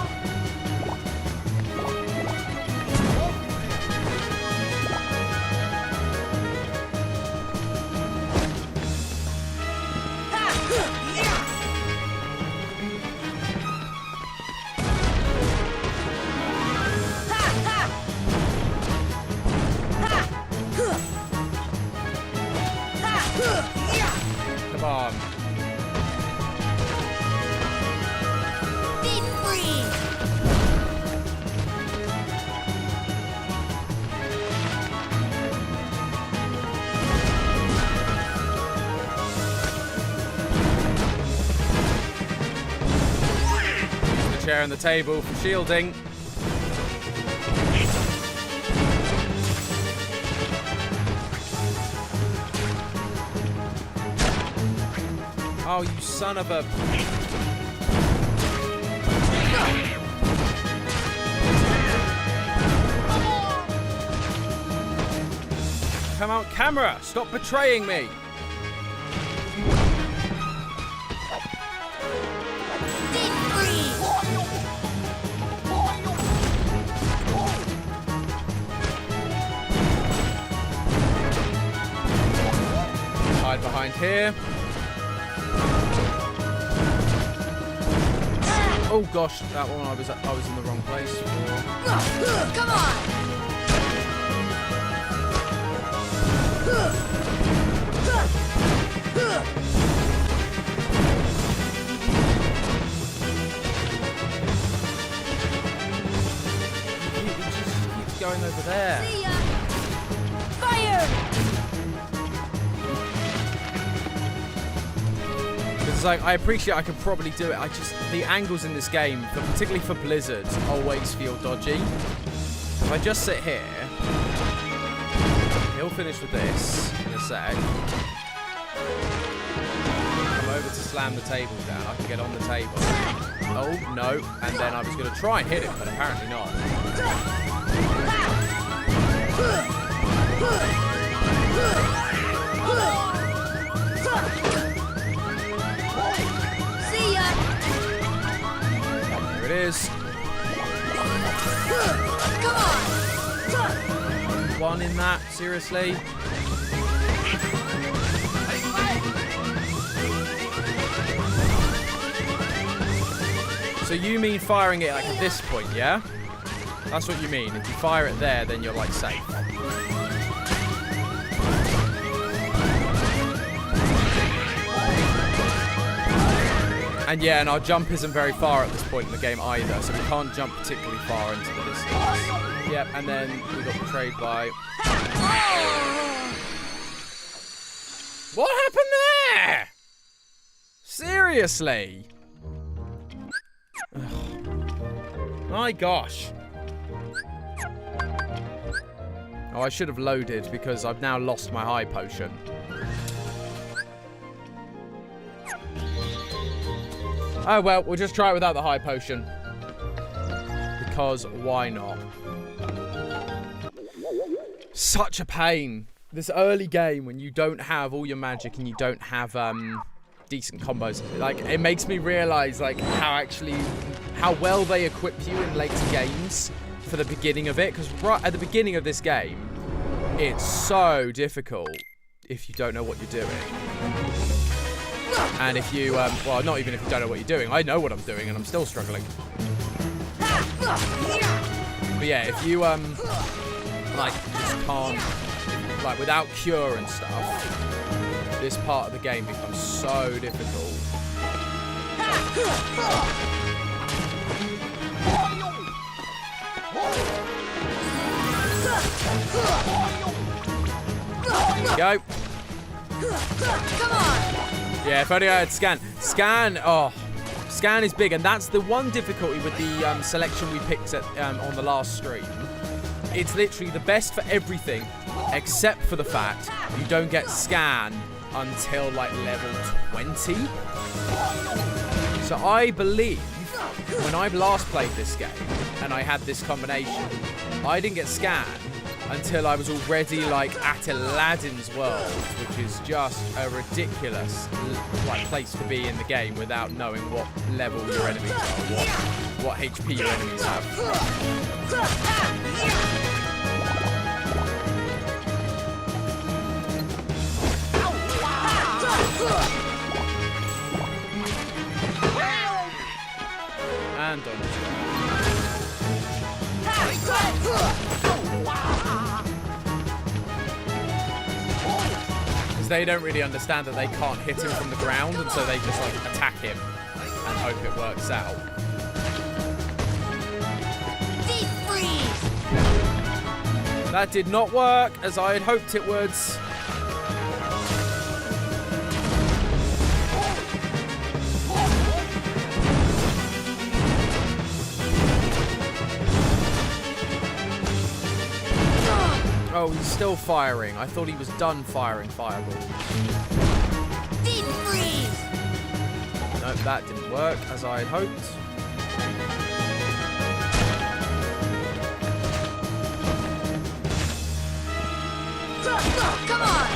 Come on. Deep freeze! around the table for shielding. Oh, you son of a... Come on, camera! Stop betraying me! Deep freeze! Hide behind here. Oh gosh, that one I was in the wrong place. Come on! He just keeps going over there. See ya! Fire! It's like, I appreciate I could probably do it. The angles in this game, particularly for Blizzard, always feel dodgy. If I just sit here, he'll finish with this in a sec. Come over to slam the table down. I can get on the table. Oh, no. And then I was going to try and hit him, but apparently not. See ya! There it is. Come on! One in that, seriously. So you mean firing it like at this point, yeah? That's what you mean. If you fire it there, then you're like safe. And yeah, and our jump isn't very far at this point in the game either, so we can't jump particularly far into the distance. Yep, and then we got betrayed by... What happened there? Seriously? My gosh. Oh, I should have loaded because I've now lost my high potion. Oh well, we'll just try it without the high potion. Because why not? Such a pain. This early game when you don't have all your magic and you don't have decent combos. Like, it makes me realise like how well they equip you in later games for the beginning of it. Because right at the beginning of this game, it's so difficult if you don't know what you're doing. And if you, well, not even if you don't know what you're doing. I know what I'm doing and I'm still struggling. But yeah, if you, like, just can't, like, without cure and stuff, this part of the game becomes so difficult. There we go. Come on! Yeah, if only I had scan. Scan is big, and that's the one difficulty with the selection we picked at, on the last stream. It's literally the best for everything, except for the fact you don't get scan until like level 20. So I believe when I last played this game and I had this combination, I didn't get scan until I was already like at Aladdin's world, which is just a ridiculous like place to be in the game without knowing what level your enemies are, what HP your enemies have. And on the they don't really understand that they can't hit him from the ground, and so they just like attack him and hope it works out. Deep freeze! That did not work as I had hoped it would. Oh, he's still firing. I thought he was done firing fireballs. Deep freeze! Nope, that didn't work as I had hoped. Come on!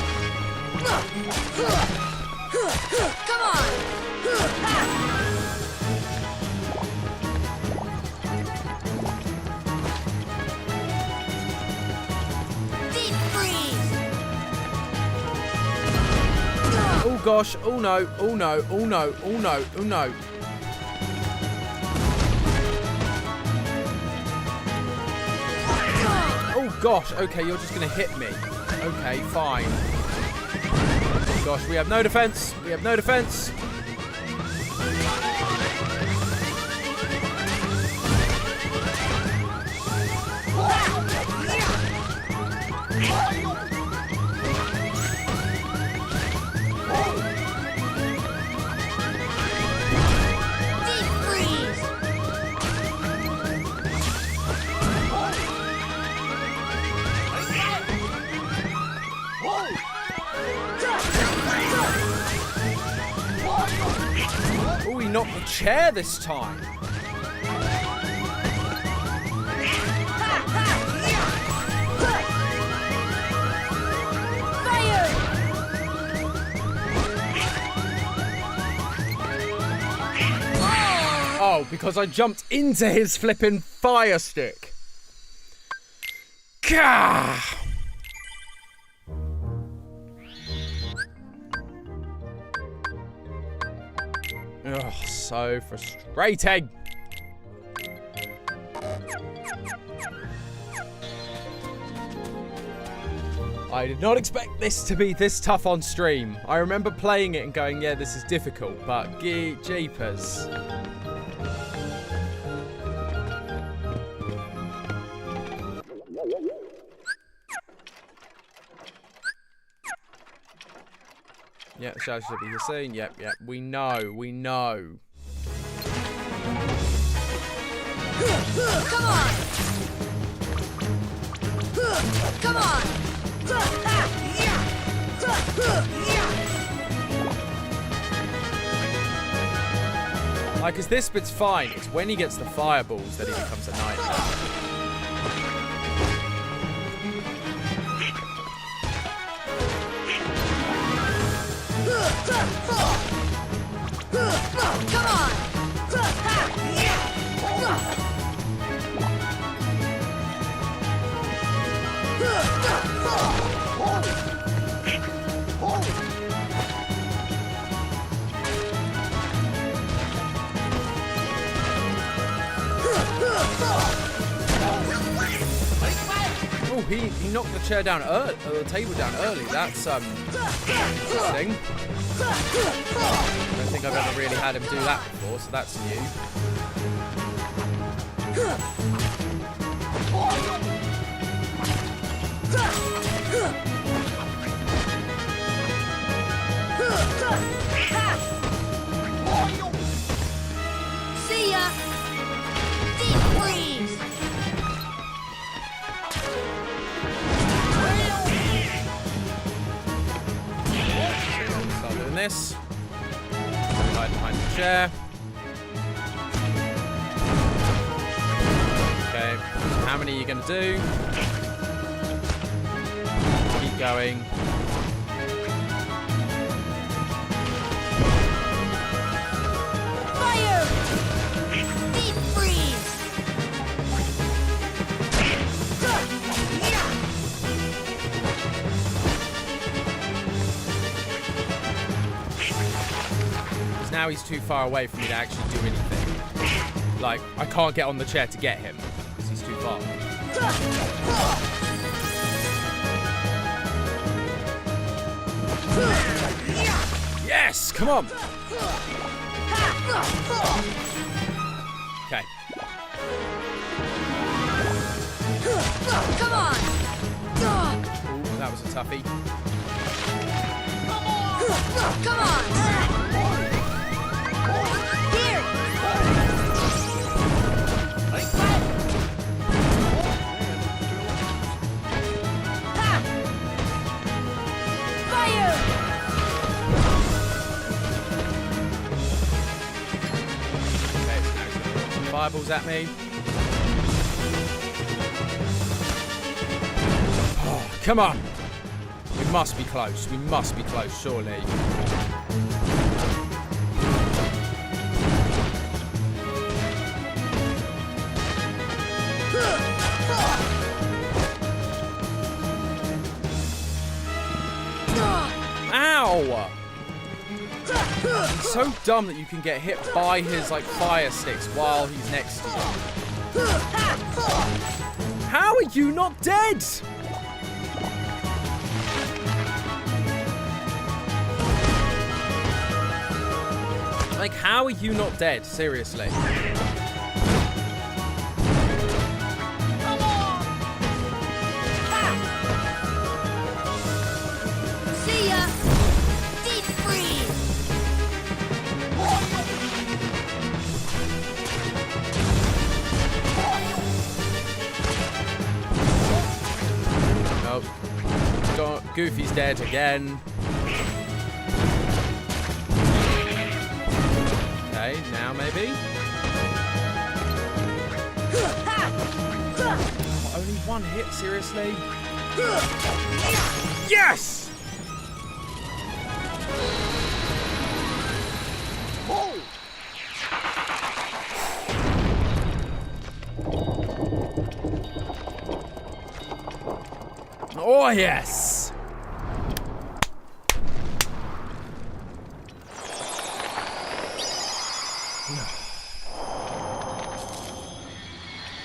Come on! Deep freeze! Oh gosh, oh no, oh no, oh no, oh no, oh no. Oh gosh, okay, you're just gonna hit me. Okay, fine. Oh gosh, we have no defense. We have no defense. Deep freeze! Oh, he knocked the chair this time. Oh, because I jumped into his flipping fire stick. Gah! Ugh, so frustrating. I did not expect this to be this tough on stream. I remember playing it and going, yeah, this is difficult, but jeepers. Yeah, the shadow should be seen. Yep, yep. We know, we know. Come on! Come on! Like, 'cause this bit's fine. It's when he gets the fireballs that he becomes a nightmare. Come on! Oh, he knocked the chair down early, the table down early. That's interesting. I don't think I've ever really had him do that before, so that's new. See ya! Deep freeze! Start doing this. Hide behind the chair. Okay, how many are you going to do? Keep going. Fire! Deep freeze! Because now he's too far away for me to actually do anything. Like, I can't get on the chair to get him because he's too far. Yes! Come on! Okay. Come on! Ooh, that was a toughie. Come on! Here! tentacles at me. Oh, come on. We must be close. We must be close, surely. Ow! It's so dumb that you can get hit by his, like, fire sticks while he's next to you. How are you not dead? Like, how are you not dead? Seriously. See ya! Deep freeze! Oh. Goofy's dead again. Okay, now maybe. Oh, only one hit, seriously? Yes! Oh, yes!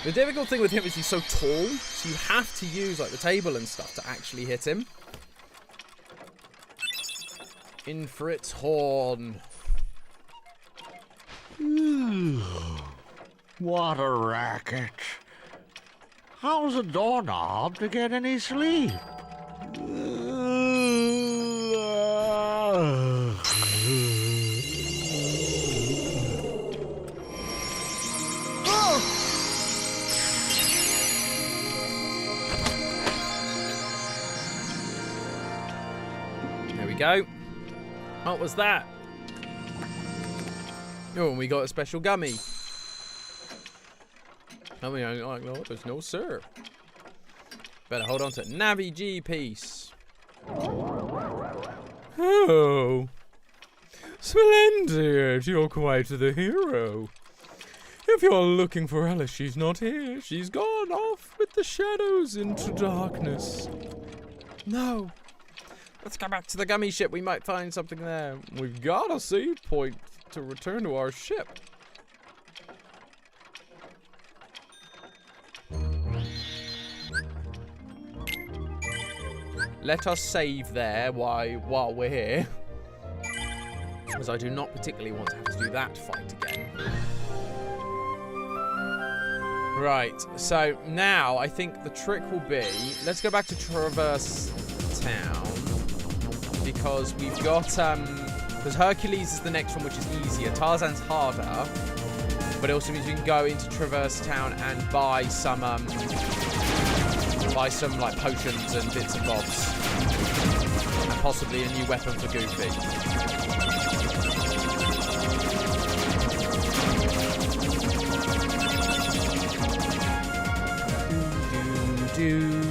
The difficult thing with him is he's so tall, so you have to use like the table and stuff to actually hit him. In for its horn. What a racket. How's a doorknob to get any sleep? There we go. What was that? Oh, and we got a special gummy. I mean, I'm like, no, there's no sir. Better hold on to it. Navi G piece. Oh. Splendid. You're quite the hero. If you're looking for Alice, she's not here. She's gone off with the shadows into darkness. No. Let's go back to the gummy ship. We might find something there. We've got a save point to return to our ship. Let us save there while we're here. Because I do not particularly want to have to do that fight again. Right, so now I think the trick will be... Let's go back to Traverse Town. Because we've got... Because Hercules is the next one, which is easier. Tarzan's harder. But it also means we can go into Traverse Town and buy some like potions and bits and bobs. And possibly a new weapon for Goofy. Do.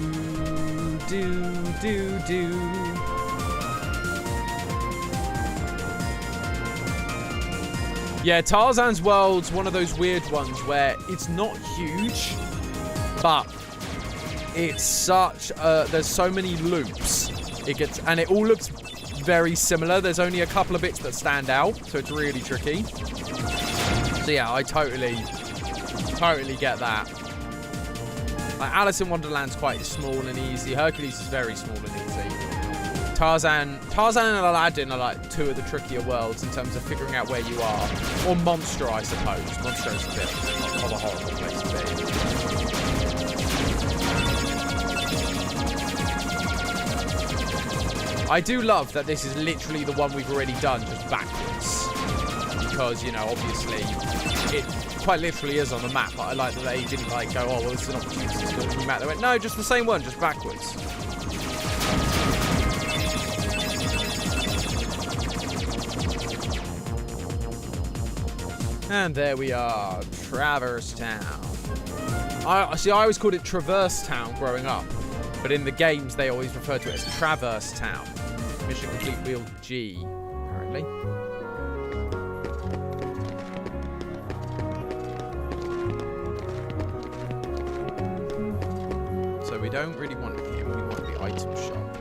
Yeah, Tarzan's World's one of those weird ones where it's not huge, but it's such there's so many loops. And it all looks very similar. There's only a couple of bits that stand out, so it's really tricky. So yeah, I totally get that. Like Alice in Wonderland's quite small and easy. Hercules is very small and easy. Tarzan and Aladdin are like two of the trickier worlds in terms of figuring out where you are. Or Monster, I suppose. Monster is a bit of a horrible place to be. I do love that this is literally the one we've already done, just backwards. Because, you know, obviously, it quite literally is on the map. But I like that they didn't like go, oh, well, this is an opportunity to build a new map. They went, no, just the same one, just backwards. And there we are. Traverse Town. I always called it Traverse Town growing up, but in the games they always refer to it as Traverse Town. Mission complete, wheel G, apparently. So we don't really want him, we want the item shop.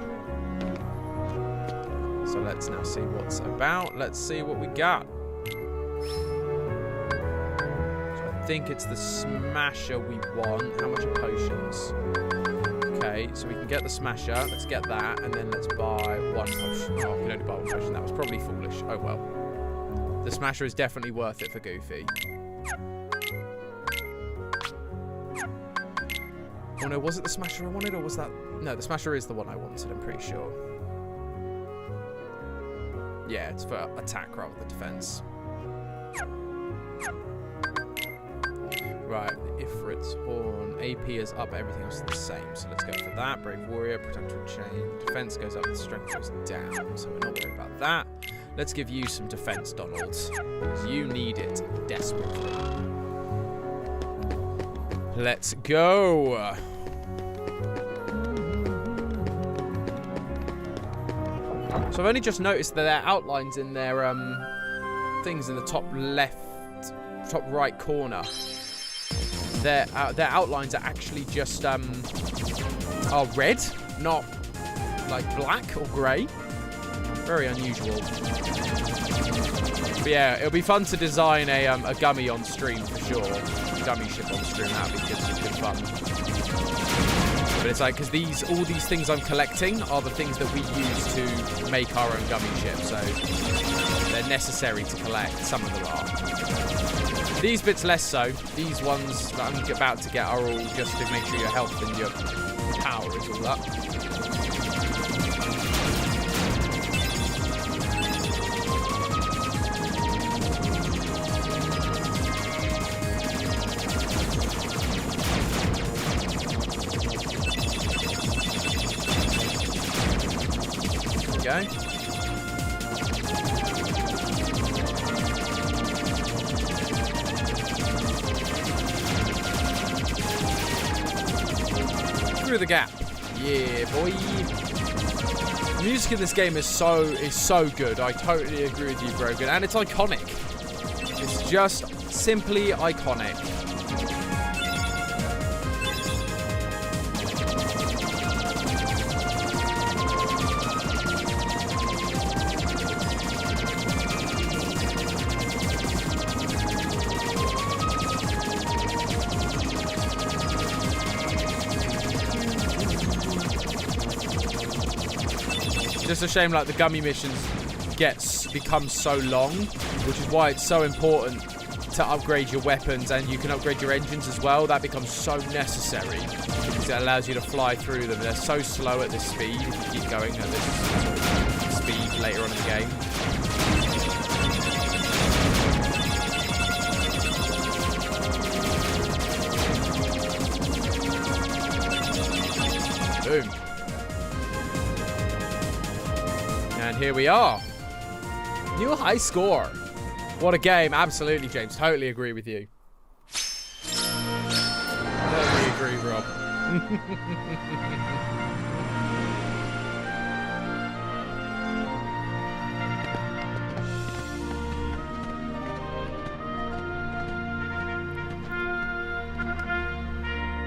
So let's now see what's about. Let's see what we got. I think it's the smasher we want. How much are potions? Okay, so we can get the smasher. Let's get that, and then let's buy one potion. Oh, we can only buy one potion. That was probably foolish. Oh well. The smasher is definitely worth it for Goofy. Oh no, was it the smasher I wanted, or was that... No, the smasher is the one I wanted, I'm pretty sure. Yeah, it's for attack rather than defense. Right, Ifrit's Horn. AP is up, everything else is the same. So let's go for that. Brave Warrior, Protector Chain. Defense goes up, the strength goes down. So we're not worried about that. Let's give you some defense, Donald. Because you need it desperately. Let's go. So I've only just noticed that there are outlines in their things in the top left, top right corner. Their outlines are actually just are red, not like black or grey. Very unusual. But yeah, it'll be fun to design a gummy on stream for sure. A gummy ship on stream, that'd be good fun. But it's like, because all these things I'm collecting are the things that we use to make our own gummy ship, so they're necessary to collect. Some of them are. These bits less so. These ones that I'm about to get are all just to make sure your health and your power is all up. Go. Through the gap. Yeah, boy. The music in this game is so good. I totally agree with you, Brogan. And it's iconic. It's just simply iconic. Just a shame, like, the gummy missions become so long, which is why it's so important to upgrade your weapons, and you can upgrade your engines as well. That becomes so necessary because it allows you to fly through them. They're so slow at this speed if you keep going at this speed later on in the game. Boom. And here we are. New high score. What a game. Absolutely, James. Totally agree with you. Totally agree, Rob.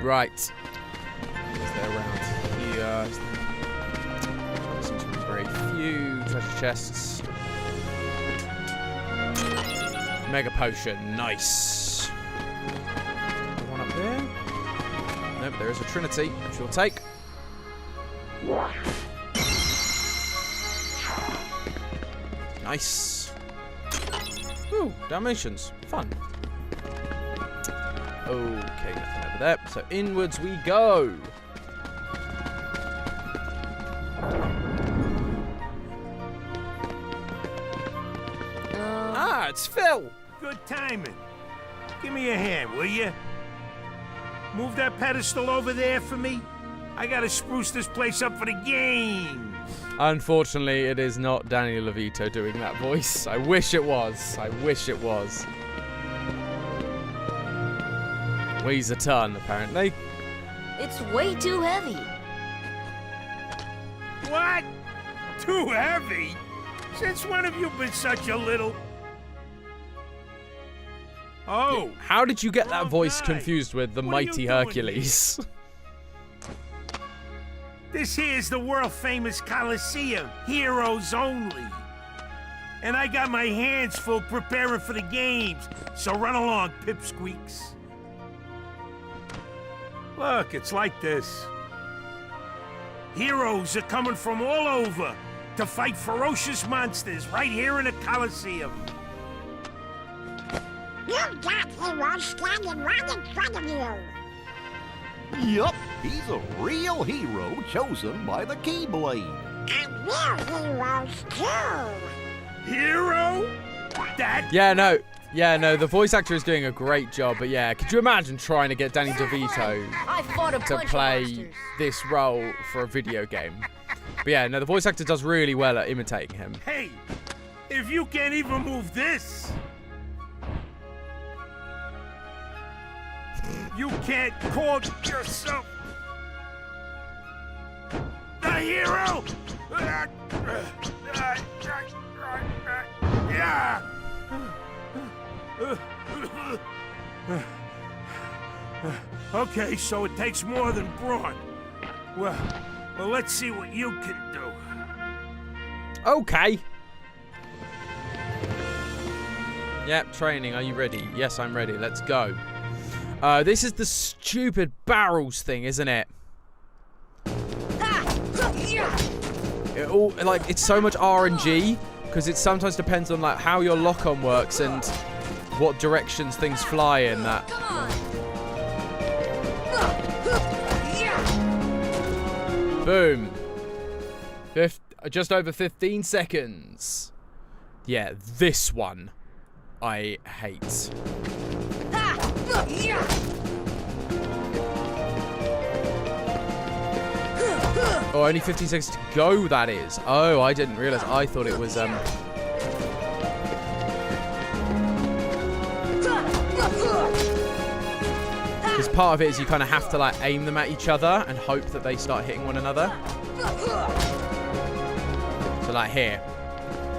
Right. Is there around here? Seems to be very few treasure chests. Mega potion, nice. One up there. Nope, there is a trinity, which we'll take. Nice. Ooh, Dalmatians, fun. Okay, nothing over there. So inwards we go. Ah, it's Phil. Good timing. Give me a hand, will you? Move that pedestal over there for me. I gotta spruce this place up for the game. Unfortunately, it is not Danny Levito doing that voice. I wish it was. I wish it was. Weighs a ton, apparently. It's way too heavy. What? Too heavy? Since when have you been such a little... Oh! How did you get that wrong voice guy. confused with the What are you mighty doing Hercules? This here's the world-famous Coliseum, heroes only. And I got my hands full preparing for the games, so run along, pipsqueaks. Look, it's like this. Heroes are coming from all over to fight ferocious monsters right here in the Coliseum. You've got heroes standing right in front of you. Yup, he's a real hero chosen by the Keyblade. And we're heroes too. Hero? That? Yeah, no, the voice actor is doing a great job, but yeah, could you imagine trying to get Danny DeVito I fought a to bunch play of monsters. this role for a video game? But yeah, no, the voice actor does really well at imitating him. Hey, if you can't even move this, you can't call yourself the hero? Yeah. Okay, so it takes more than brawn. Well, let's see what you can do. Okay. Yep, training. Are you ready? Yes, I'm ready. Let's go. This is the stupid barrels thing, isn't it? It's so much RNG because it sometimes depends on like how your lock-on works and what directions things fly in. That. Boom. Just over 15 seconds. Yeah, this one I hate. Oh, only 15 seconds to go, that is. Oh, I didn't realize. I thought it was, because part of it is you kind of have to, like, aim them at each other and hope that they start hitting one another. So, like, here.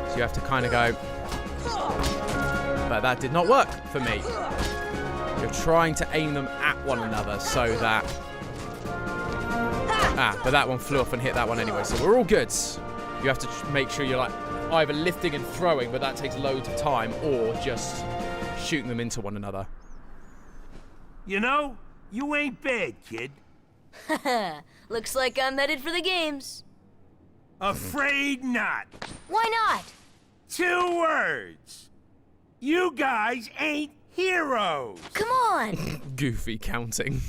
So you have to kind of go... But that did not work for me. You're trying to aim them at one another so that... but that one flew off and hit that one anyway, so we're all good. You have to make sure you're like either lifting and throwing, but that takes loads of time, or just shooting them into one another. You know, you ain't bad, kid. Looks like I'm headed for the games. Afraid not. Why not? 2 words. You guys ain't heroes. Come on. Goofy counting.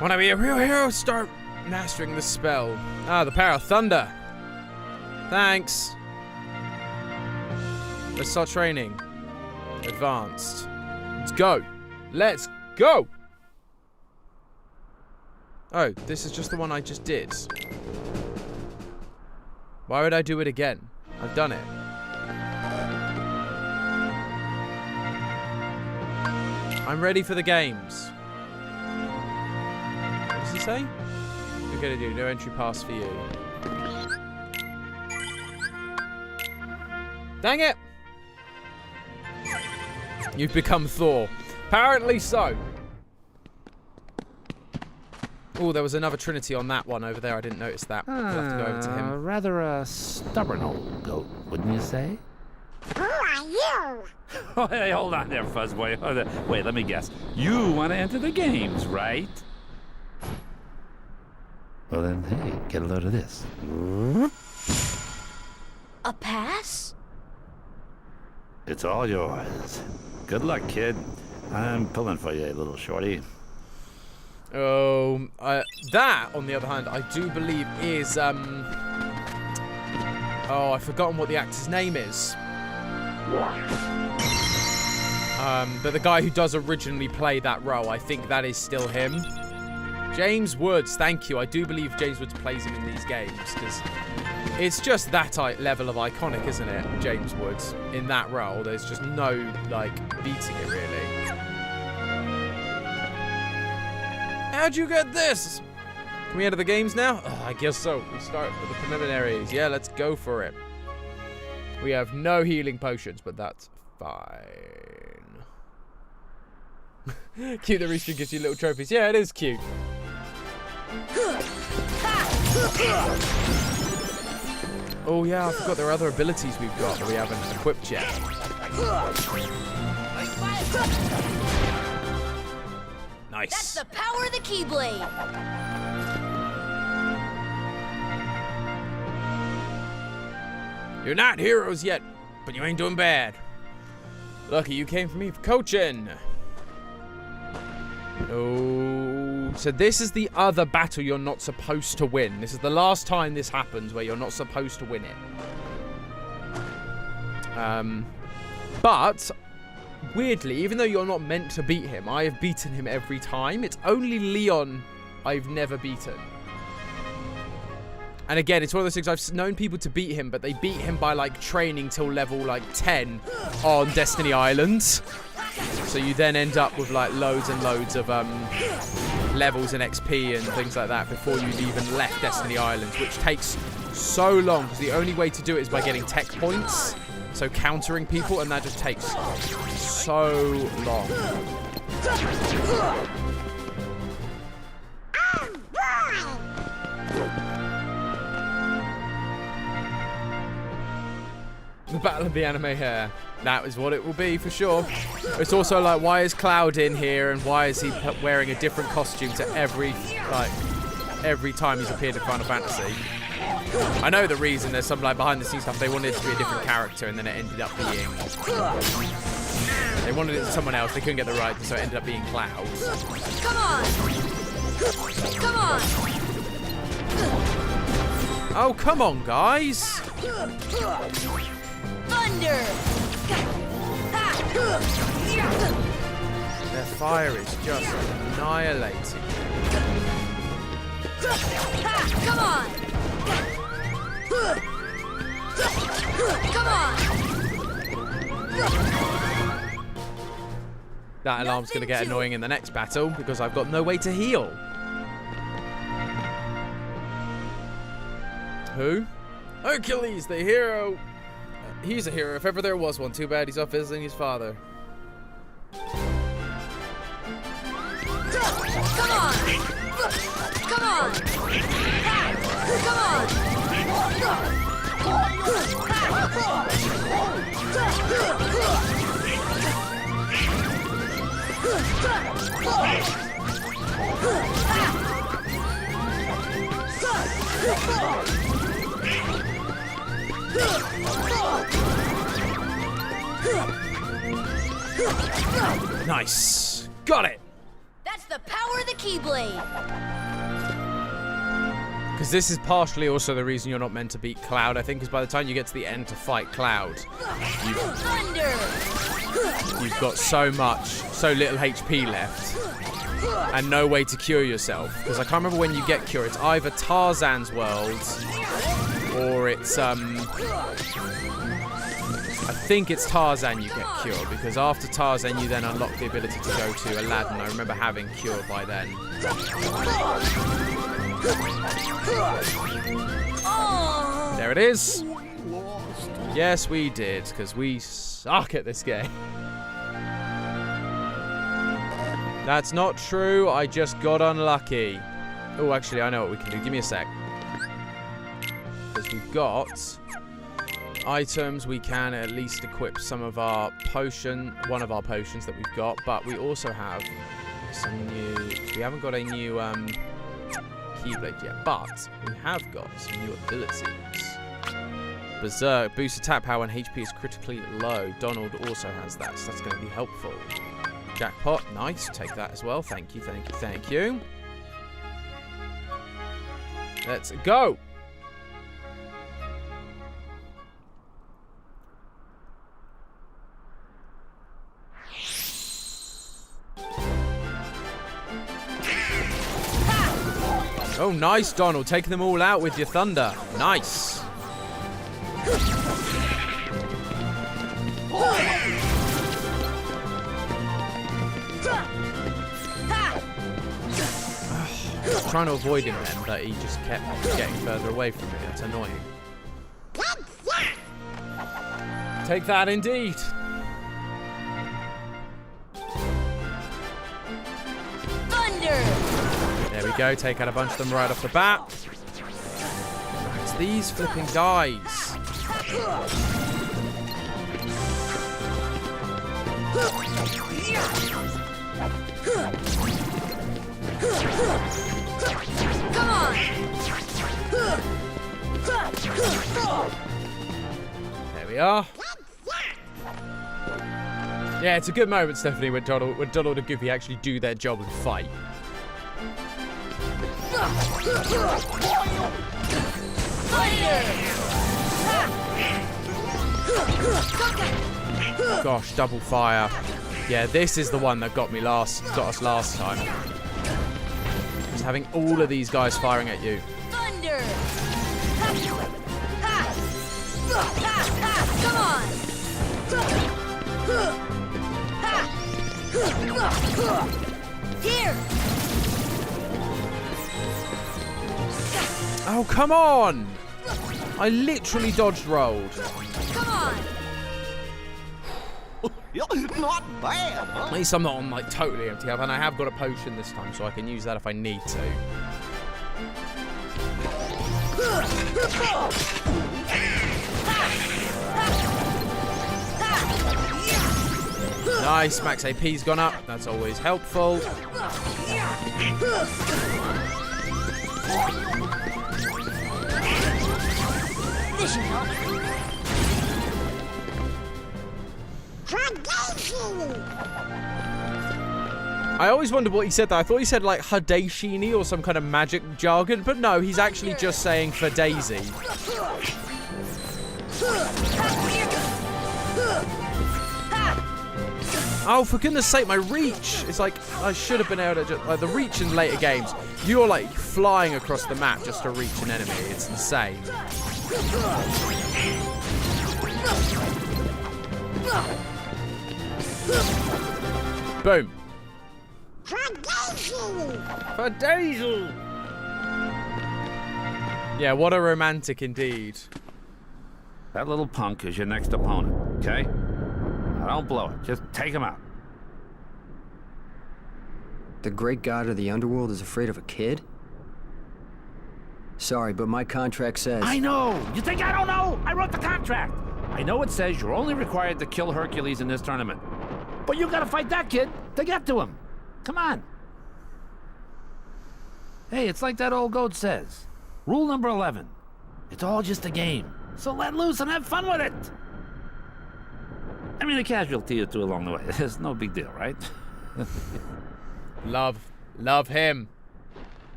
Want to be a real hero? Start mastering the spell. Ah, the power of thunder. Thanks. Let's start training. Advanced. Let's go. Let's go. Oh, this is just the one I just did. Why would I do it again? I've done it. I'm ready for the games. What does he say? We're gonna do no entry pass for you. Dang it! You've become Thor. Apparently so. Oh, there was another Trinity on that one over there. I didn't notice that. We'll have to go over to him. Rather a stubborn old goat, wouldn't you say? Who are you? Oh, hey, hold on there, Fuzzboy. Wait, let me guess. You want to enter the games, right? Well then, hey, get a load of this. A pass? It's all yours. Good luck, kid. I'm pulling for you, little shorty. Oh, that, on the other hand, I do believe is, oh, I've forgotten what the actor's name is. But the guy who does originally play that role, I think that is still him. James Woods, thank you. I do believe James Woods plays him in these games, because it's just that level of iconic, isn't it? James Woods in that role. There's just no, like, beating it, really. how'd you get this? Can we enter the games now? I guess so. We start with the preliminaries. Yeah, let's go for it. We have no healing potions, but that's fine. Cute that Rooster gives you little trophies. Yeah, it is cute. Oh yeah, I forgot there are other abilities we've got that we haven't equipped yet. Nice. That's the power of the Keyblade. You're not heroes yet, but you ain't doing bad. Lucky you came for me for coaching. Oh, so this is the other battle you're not supposed to win. This is the last time this happens where you're not supposed to win it. But weirdly, even though you're not meant to beat him, I have beaten him every time. It's only Leon I've never beaten. And again, it's one of those things, I've known people to beat him, but they beat him by like training till level like 10 on Destiny Island. So you then end up with like loads and loads of levels and XP and things like that before you've even left Destiny Island, which takes so long because the only way to do it is by getting tech points. So countering people, and that just takes so long. The Battle of the Anime Hair. That is what it will be for sure. It's also like, why is Cloud in here and why is he wearing a different costume to every time he's appeared in Final Fantasy? I know the reason. There's some like behind the scenes stuff. They wanted it to be a different character and then it ended up being... They wanted it to someone else. They couldn't get the right, so it ended up being Cloud. Come on! Come on! Oh, come on, guys! Thunder! Their fire is just annihilating. Come on! Come on! That alarm's going to get annoying in the next battle because I've got no way to heal. Who? Hercules, the hero. He's a hero if ever there was one. Too bad he's off visiting his father. Come on! Come on! Come on! Nice. Got it. That's the power of the Keyblade. Because this is partially also the reason you're not meant to beat Cloud, I think, because by the time you get to the end to fight Cloud, you've got so little HP left, and no way to cure yourself. Because I can't remember when you get cure. It's either Tarzan's world, or it's I think it's Tarzan you get cure, because after Tarzan you then unlock the ability to go to Aladdin. I remember having cure by then. There it is. Yes, we did, because we suck at this game. That's not true. I just got unlucky. Oh, actually, I know what we can do. Give me a sec. Because we've got items, we can at least equip some of our one of our potions that we've got, but we also have some new... We haven't got a new Keyblade yet, but we have got some new abilities. Berserk, boost attack power when HP is critically low. Donald also has that, so that's going to be helpful. Jackpot, nice. Take that as well. Thank you, thank you, thank you. Let's go. Oh, nice, Donald. Taking them all out with your thunder. Nice. trying to avoid him then, but he just kept getting further away from me. That's annoying. Take that, indeed. Thunder! There we go. Take out a bunch of them right off the bat. It's these flipping guys. Come on! There we are. Yeah, it's a good moment, Stephanie, when Donald and Goofy actually do their job and fight. Gosh, double fire. Yeah, this is the one that got us last time. Just having all of these guys firing at you. Thunder! Come on! Here! Oh, come on! I literally dodged rolled. Come on! Not bad, huh? At least I'm not on like totally empty health, and I have got a potion this time, so I can use that if I need to. Nice, max AP's gone up. That's always helpful. This should help. I always wondered what he said there. I thought he said like Hadeshini or some kind of magic jargon, but no, he's actually just saying for Daisy. Oh, for goodness sake, my reach! It's like, I should have been able to just, like, the reach in later games, you're like flying across the map just to reach an enemy. It's insane. Boom. For Daisy! Yeah, what a romantic indeed. That little punk is your next opponent, okay? Now, don't blow it. Just take him out. The great god of the underworld is afraid of a kid? Sorry, but my contract says... I know! You think I don't know? I wrote the contract! I know it says you're only required to kill Hercules in this tournament. But you gotta fight that kid to get to him. Come on. Hey, it's like that old goat says. Rule number 11. It's all just a game. So let loose and have fun with it. I mean, a casualty or two along the way. It's no big deal, right? Love him.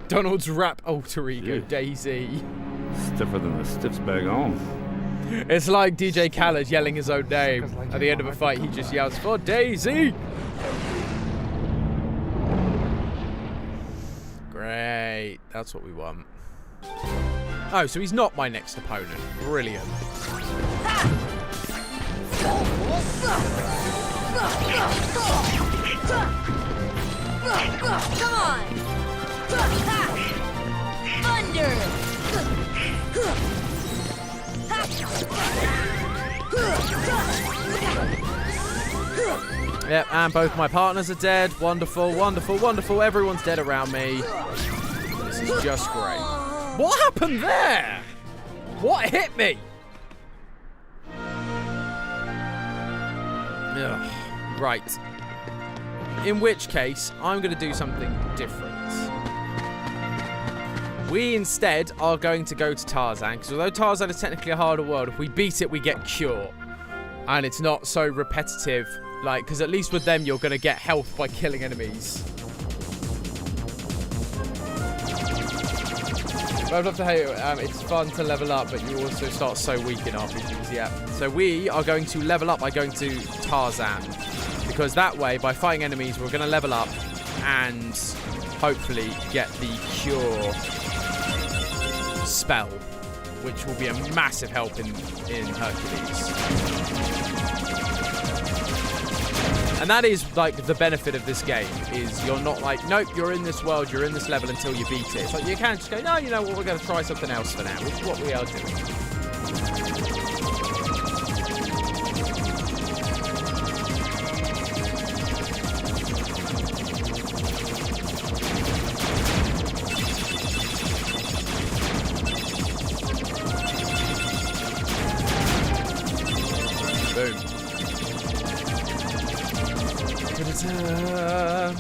Donald's rap alter ego, Daisy. Stiffer than the stiffs back home. It's like DJ Khaled yelling his own name. At the end of a fight, he just yells, for Daisy! Great. That's what we want. Oh, so he's not my next opponent. Brilliant. Come on! Thunder! Yep, and both my partners are dead. Wonderful, wonderful, wonderful. Everyone's dead around me. This is just great. What happened there? What hit me? Ugh. Right. In which case, I'm going to do something different. We instead are going to go to Tarzan, because although Tarzan is technically a harder world, if we beat it, we get Cure. And it's not so repetitive, like, because at least with them, you're going to get health by killing enemies. But I'd love to hate it. It's fun to level up, but you also start so weak in RPGs, yeah. So we are going to level up by going to Tarzan. Because that way, by fighting enemies, we're going to level up and hopefully get the Cure spell, which will be a massive help in Hercules. And that is, like, the benefit of this game, is you're not like, nope, you're in this world, you're in this level until you beat it. It's like, you can just go, no, you know what, we're going to try something else for now, which is what we are doing. Boom. Ta-da-ta.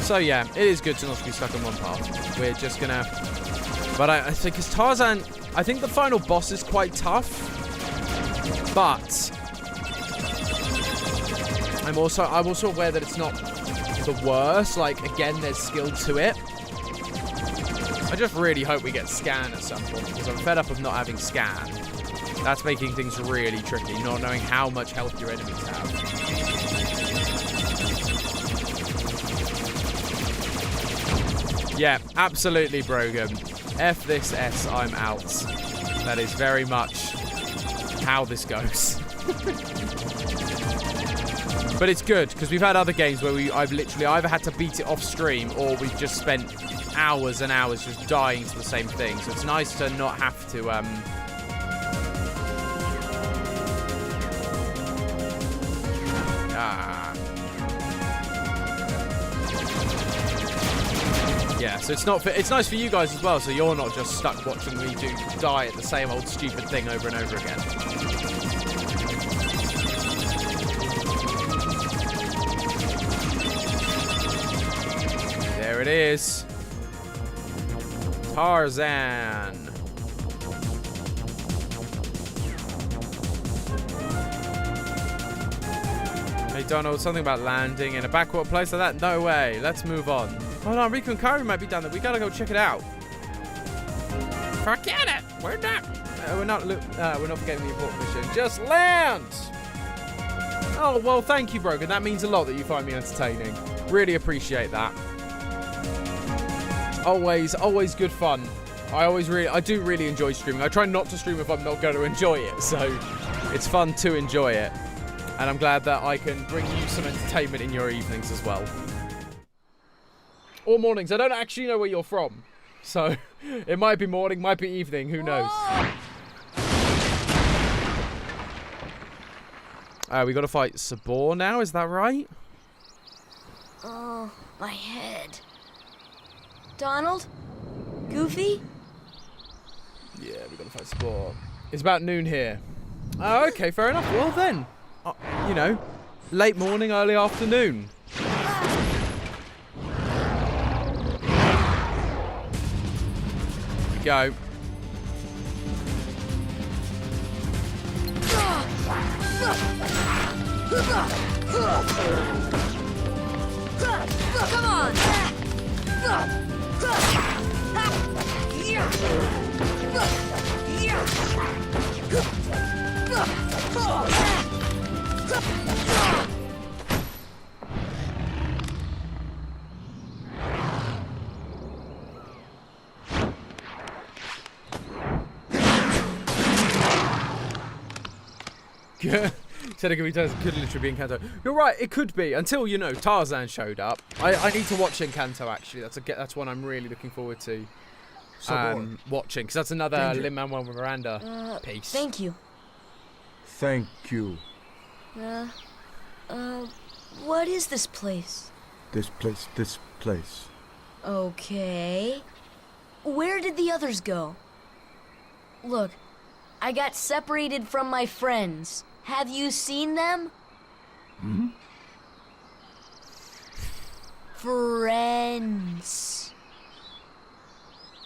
So yeah, it is good to not be stuck in one path. We're just gonna... But I think, because Tarzan... I think the final boss is quite tough. But... I'm also aware that it's not the worst. Like, again, there's skill to it. I just really hope we get scan at some point, because I'm fed up of not having scan. That's making things really tricky, not knowing how much health your enemies have. Yeah, absolutely, Brogan. F this S, I'm out. That is very much how this goes. But it's good, because we've had other games where I've literally either had to beat it off stream, or we've just spent hours and hours just dying to the same thing. So it's nice to not have to yeah, so it's nice for you guys as well, so you're not just stuck watching me die at the same old stupid thing over and over again. There it is. Tarzan. Hey Donald, something about landing in a backwater place like that? No way. Let's move on. Hold on, Riku and Kairi might be down there. We gotta go check it out. Forget it. We're not forgetting the important mission. Just land. Oh well, thank you, Brogan. That means a lot that you find me entertaining. Really appreciate that. Always good fun. I do really enjoy streaming. I try not to stream if I'm not going to enjoy it, so it's fun to enjoy it. And I'm glad that I can bring you some entertainment in your evenings as well. Or mornings. I don't actually know where you're from. So it might be morning, might be evening, who knows. We got to fight Sabor now, is that right? Oh, my head. Donald? Goofy? Yeah, we got to fight Sabor. It's about noon here. Oh, okay, fair enough. Well then, you know, late morning, early afternoon. Go. Come on! Said it could be Tarzan, could literally be Encanto. You're right, it could be, until, you know, Tarzan showed up. I need to watch Encanto, actually. That's one I'm really looking forward to watching, because that's another Lin-Manuel Miranda piece. Thank you. Thank you. What is this place? This place. Okay. Where did the others go? Look, I got separated from my friends. Have you seen them? Hmm? Friends.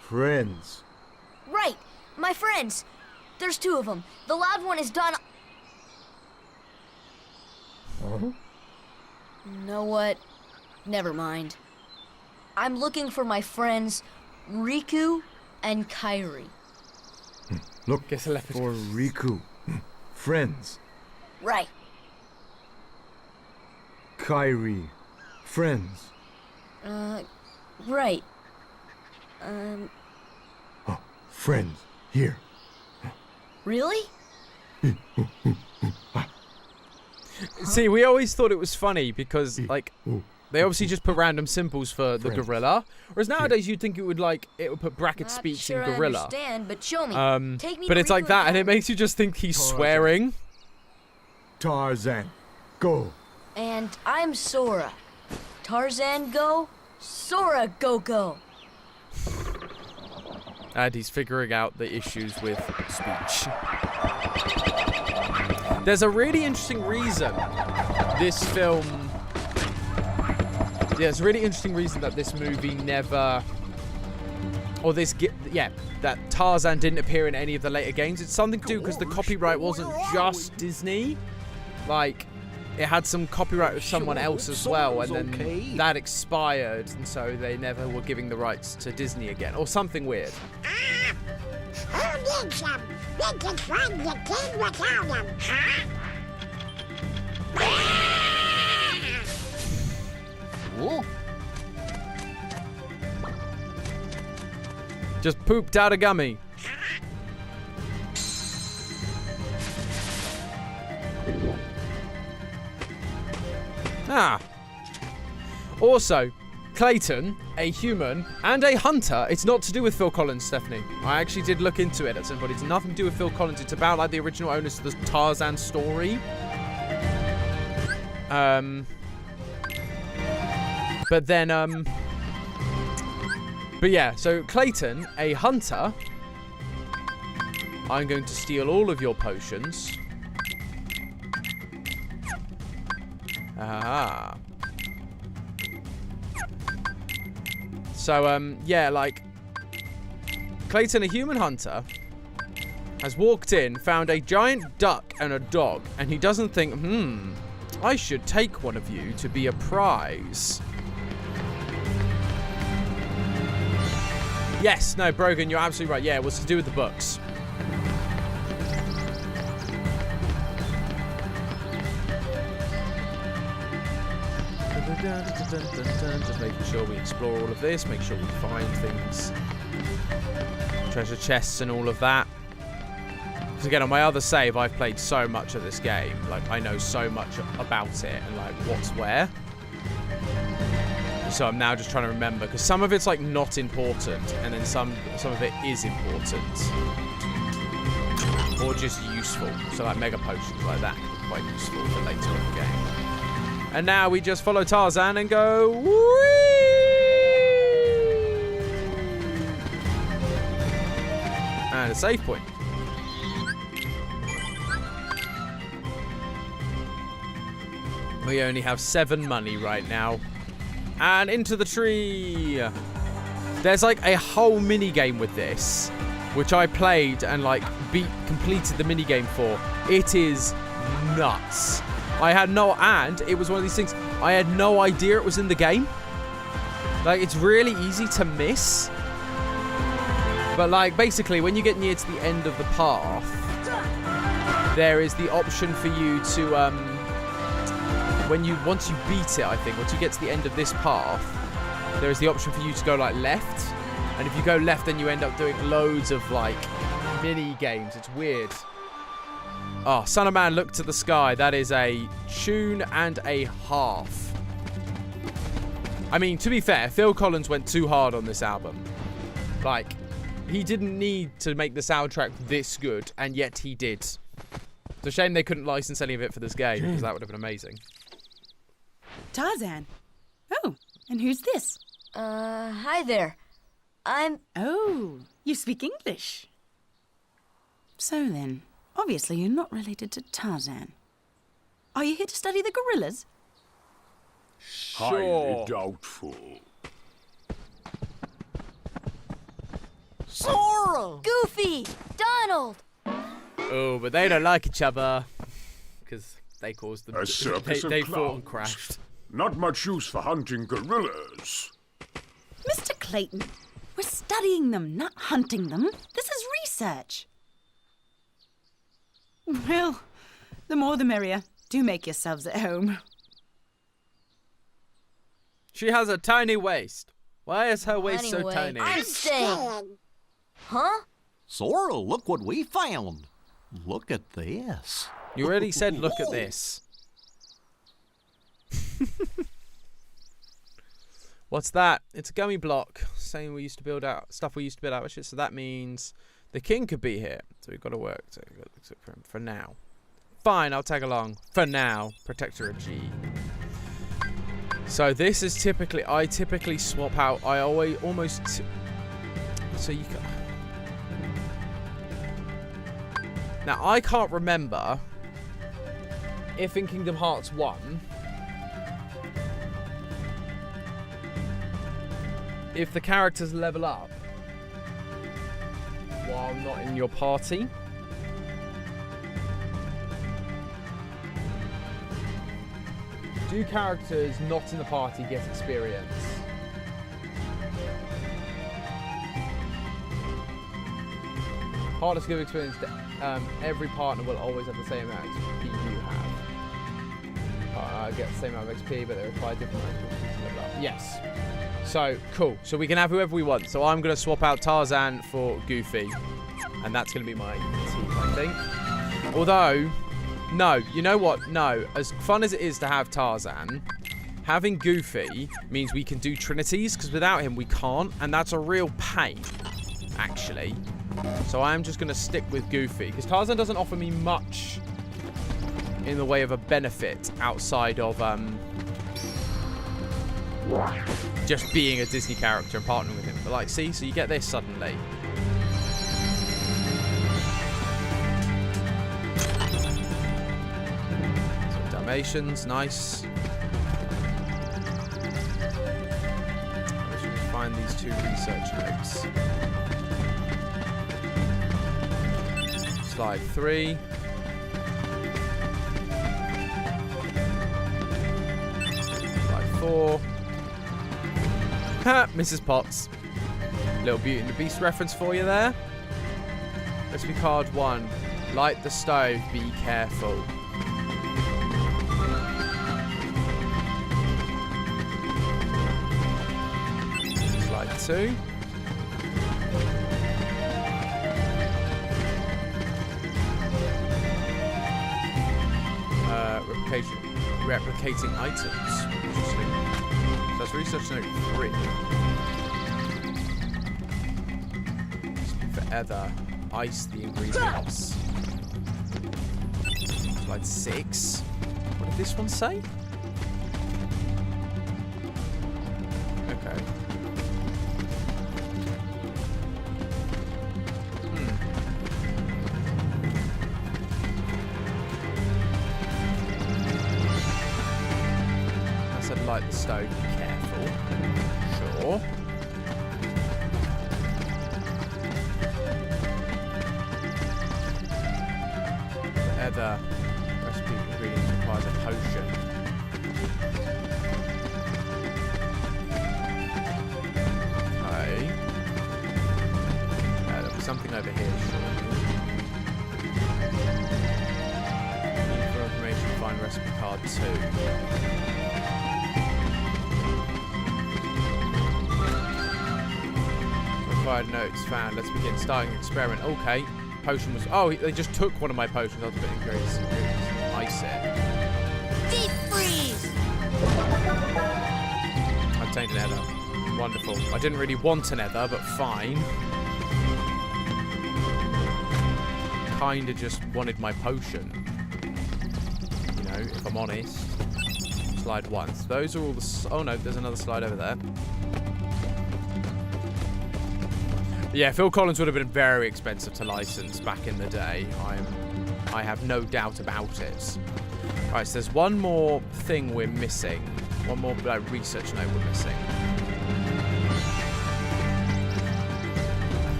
Friends. Right, my friends. There's two of them. The loud one is Don. Uh-huh. Know what? Never mind. I'm looking for my friends Riku and Kairi. Look for Riku. Friends. Right. Kairi. Friends. Right. Oh, friends. Here. Really? See, we always thought it was funny because, like, they obviously just put random symbols for the gorilla. Whereas nowadays you'd think it would put bracket speech sure in gorilla. I understand, but show me. Take me But to it's like Riku that, and it Academy. makes you just think he's swearing. Tarzan, go. And I'm Sora. Tarzan go, Sora go. And he's figuring out the issues with speech. There's a really interesting reason this film... Yeah, it's a really interesting reason that this movie never... Or this... Yeah, that Tarzan didn't appear in any of the later games. It's something to do because the copyright wasn't just Disney. Like, it had some copyright with someone else as well, and then that expired, and so they never were giving the rights to Disney again, or something weird. Who needs them? We can find the kid without them, huh? Just pooped out a gummy. Ah. Also, Clayton, a human, and a hunter. It's not to do with Phil Collins, Stephanie. I actually did look into it at some point. It's nothing to do with Phil Collins. It's about like the original owners of the Tarzan story. But then, but yeah, so Clayton, a hunter, I'm going to steal all of your potions. Ah. So, yeah, like, Clayton, a human hunter, has walked in, found a giant duck and a dog, and he doesn't think, I should take one of you to be a prize. Yes, no, Brogan, you're absolutely right. Yeah, it was to do with the books. Just making sure we explore all of this, make sure we find things, treasure chests and all of that. Because again, on my other save, I've played so much of this game. Like, I know so much about it and like what's where. So I'm now just trying to remember, because some of it's like not important, and then some of it is important, or just useful. So like mega potions like that are quite useful for later in the game. And now we just follow Tarzan and go, whee! And a save point. We only have 7 money right now. And into the tree. There's like a whole mini game with this, which I played and like completed the mini game for. It is nuts. And it was one of these things, I had no idea it was in the game. Like, it's really easy to miss. But like, basically, when you get near to the end of the path, there is the option for you to, once you beat it, I think, once you get to the end of this path, there is the option for you to go like left. And if you go left, then you end up doing loads of like mini games. It's weird. Oh, Son of Man, Look to the Sky. That is a tune and a half. I mean, to be fair, Phil Collins went too hard on this album. Like, he didn't need to make the soundtrack this good, and yet he did. It's a shame they couldn't license any of it for this game, because that would have been amazing. Tarzan. Oh, and who's this? Hi there. Oh, you speak English. So then, obviously you're not related to Tarzan. Are you here to study the gorillas? Highly doubtful. Sora! Goofy! Donald! Oh, but they don't like each other. Because they caused the... A circus they of fought and clowns. crashed. Not much use for hunting gorillas. Mr. Clayton, we're studying them, not hunting them. This is research. Well, the more the merrier. Do make yourselves at home. She has a tiny waist. Why is her waist so tiny? I'm staying. Huh? Sora, look what we found. look at this. You already said, look at this. What's that? It's a gummy block. Saying we used to build out stuff we used to build out with shit. So that means the king could be here. So we've got to work for now. Fine, I'll tag along. For now. Protector of G. So this is typically, I typically swap out. I always almost. So you can. Now I can't remember if in Kingdom Hearts 1. If the characters level up while not in your party. Do characters not in the party get experience? Hardest give experience, every partner will always have the same amount of XP you have. Get the same amount of XP, but they require different amounts of XP to level up. Yes. So, cool. So we can have whoever we want. So I'm going to swap out Tarzan for Goofy. And that's going to be my team, I think. Although, no. You know what? No. As fun as it is to have Tarzan, having Goofy means we can do Trinities. Because without him, we can't. And that's a real pain, actually. So I'm just going to stick with Goofy. Because Tarzan doesn't offer me much in the way of a benefit outside of... just being a Disney character and partnering with him. But like, see? So you get this suddenly. So Dalmatians, nice. I should just find these 2 research notes. Slide 3. Slide 4. Ha! Mrs. Potts. Little Beauty and the Beast reference for you there. Recipe card 1. Light the stove, be careful. Slide 2. Replicating items. Interesting. So that's research note 3. Forever. Ice the ingredients. Slide 6. What did this one say? Okay. I said light the stove, be careful. Sure. The recipe ingredients requires a potion. Okay. There'll be something over here, surely. Need for information, find recipe card 2. Required notes found. Let's begin starting experiment. Okay. Potion was... Oh, they just took one of my potions. I was a bit increased. Ice it. Deep freeze! I obtained an ether. Wonderful. I didn't really want an ether, but fine. Kinda just wanted my potion. You know, if I'm honest. Slide 1. So those are all the... Oh no, there's another slide over there. Yeah, Phil Collins would have been very expensive to license back in the day. I have no doubt about it. Right, so there's one more thing we're missing. One more research note we're missing.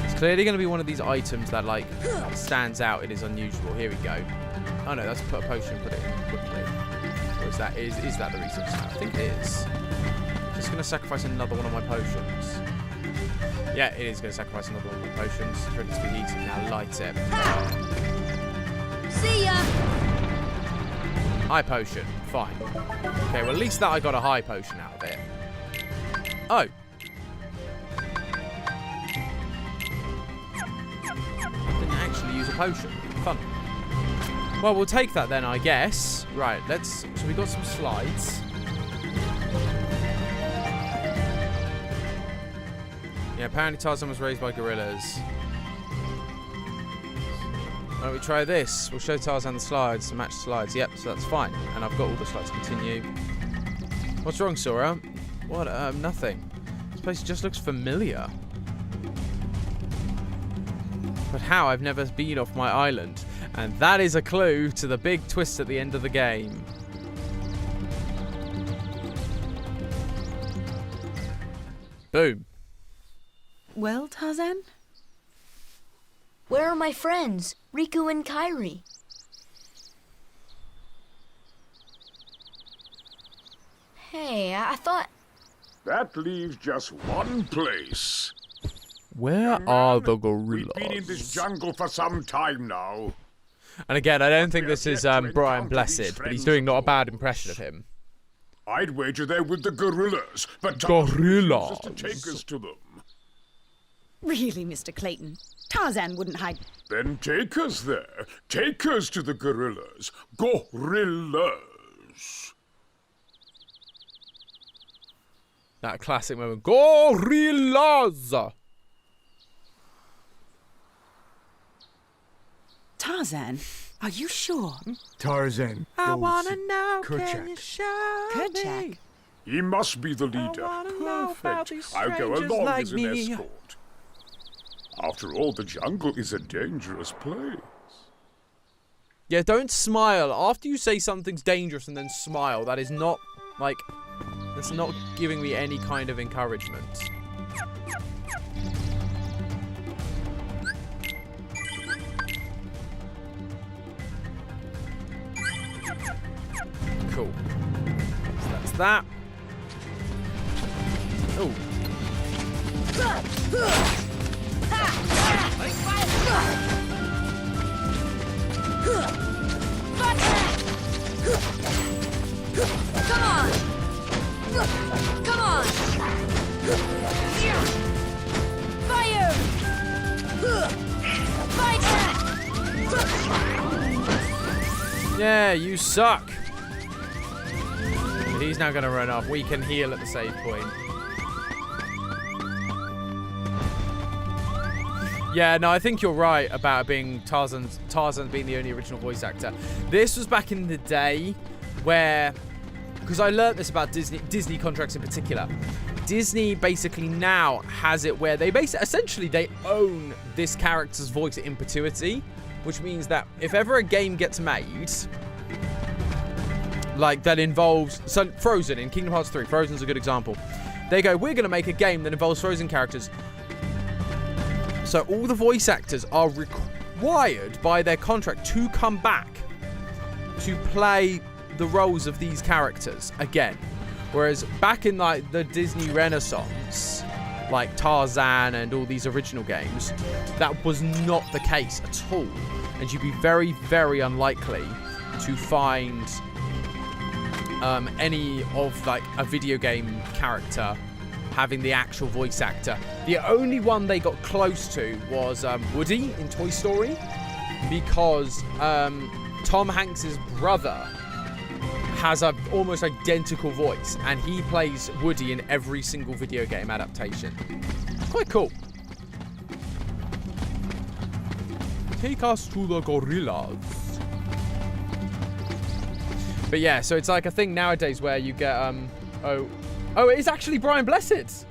It's clearly going to be one of these items that, like, stands out. It is unusual. Here we go. Oh, no, that's put a potion, put it in quickly. Or is that the research note? I think it is. Just going to sacrifice another one of my potions. Yeah, it is going to sacrifice another one of my potions. It's ready to be heated now. Light it. See ya! High potion. Fine. Okay, well, at least that I got a high potion out of it. Oh. Didn't actually use a potion. Fun. Well, we'll take that then, I guess. Right, so we got some slides. Yeah, apparently Tarzan was raised by gorillas. Why don't we try this? We'll show Tarzan the slides, the match slides. Yep, so that's fine. And I've got all the slides. Continue. What's wrong, Sora? What? Nothing. This place just looks familiar. But how? I've never been off my island. And that is a clue to the big twist at the end of the game. Boom. Well, Tarzan? Where are my friends, Riku and Kairi? Hey, I thought... That leaves just one place. Where are the gorillas? We've been in this jungle for some time now. And again, I don't think this is Brian Blessed, but he's doing not a bad impression of him. I'd wager they're with the gorillas, but Gorillas to take us to them. Really, Mr. Clayton? Tarzan wouldn't hide... Then take us there. Take us to the gorillas. Gorillas. That classic moment. Gorillas! Tarzan, are you sure? Tarzan. I wanna know, Kerchak. can you show Kerchak? me? He must be the leader. Perfect. I'll go along as an escort. After all, the jungle is a dangerous place. Yeah, don't smile. After you say something's dangerous and then smile, that is not, like, that's not giving me any kind of encouragement. Cool. So that's that. Oh. Come on! Come on! Fire! Fight back! Yeah, you suck. But he's now going to run off. We can heal at the save point. Yeah, no, I think you're right about being Tarzan being the only original voice actor. This was back in the day where, because I learned this about Disney contracts in particular. Disney basically now has it where they essentially they own this character's voice in perpetuity, which means that if ever a game gets made, like that involves Frozen in Kingdom Hearts 3, Frozen's a good example. They go, we're going to make a game that involves Frozen characters. So all the voice actors are required by their contract to come back to play the roles of these characters again. Whereas back in like the Disney Renaissance, like Tarzan and all these original games, that was not the case at all. And you'd be very, very unlikely to find any of like a video game character having the actual voice actor. The only one they got close to was Woody in Toy Story, because Tom Hanks's brother has an almost identical voice, and he plays Woody in every single video game adaptation. Quite cool. Take us to the gorillas. But yeah, so it's like a thing nowadays where you get Oh, it is actually Brian Blessed.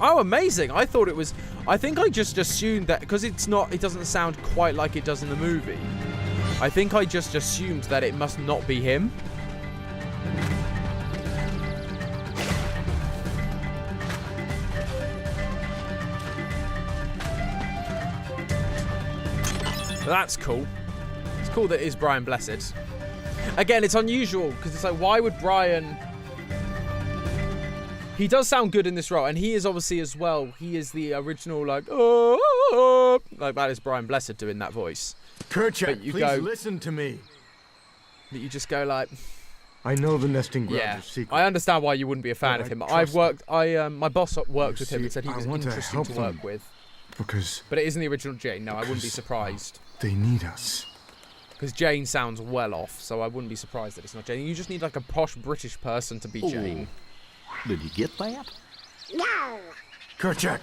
Oh, amazing. I thought it was... I think I just assumed that... Because it doesn't sound quite like it does in the movie. I think I just assumed that it must not be him. That's cool. It's cool that it is Brian Blessed. Again, it's unusual, because it's like, why would Brian... He does sound good in this role, and he is obviously as well. He is the original, like, oh, like that is Brian Blessed doing that voice. Kerchak, please listen to me. But you just go like, I know the nesting grounds are secret. I understand why you wouldn't be a fan of him. My boss worked with him and said he was interesting to work with. Because but it isn't the original Jane. No, I wouldn't be surprised. They need us. Because Jane sounds well off, so I wouldn't be surprised that it's not Jane. You just need like a posh British person to be Jane. Did you get that? No. Kerchak.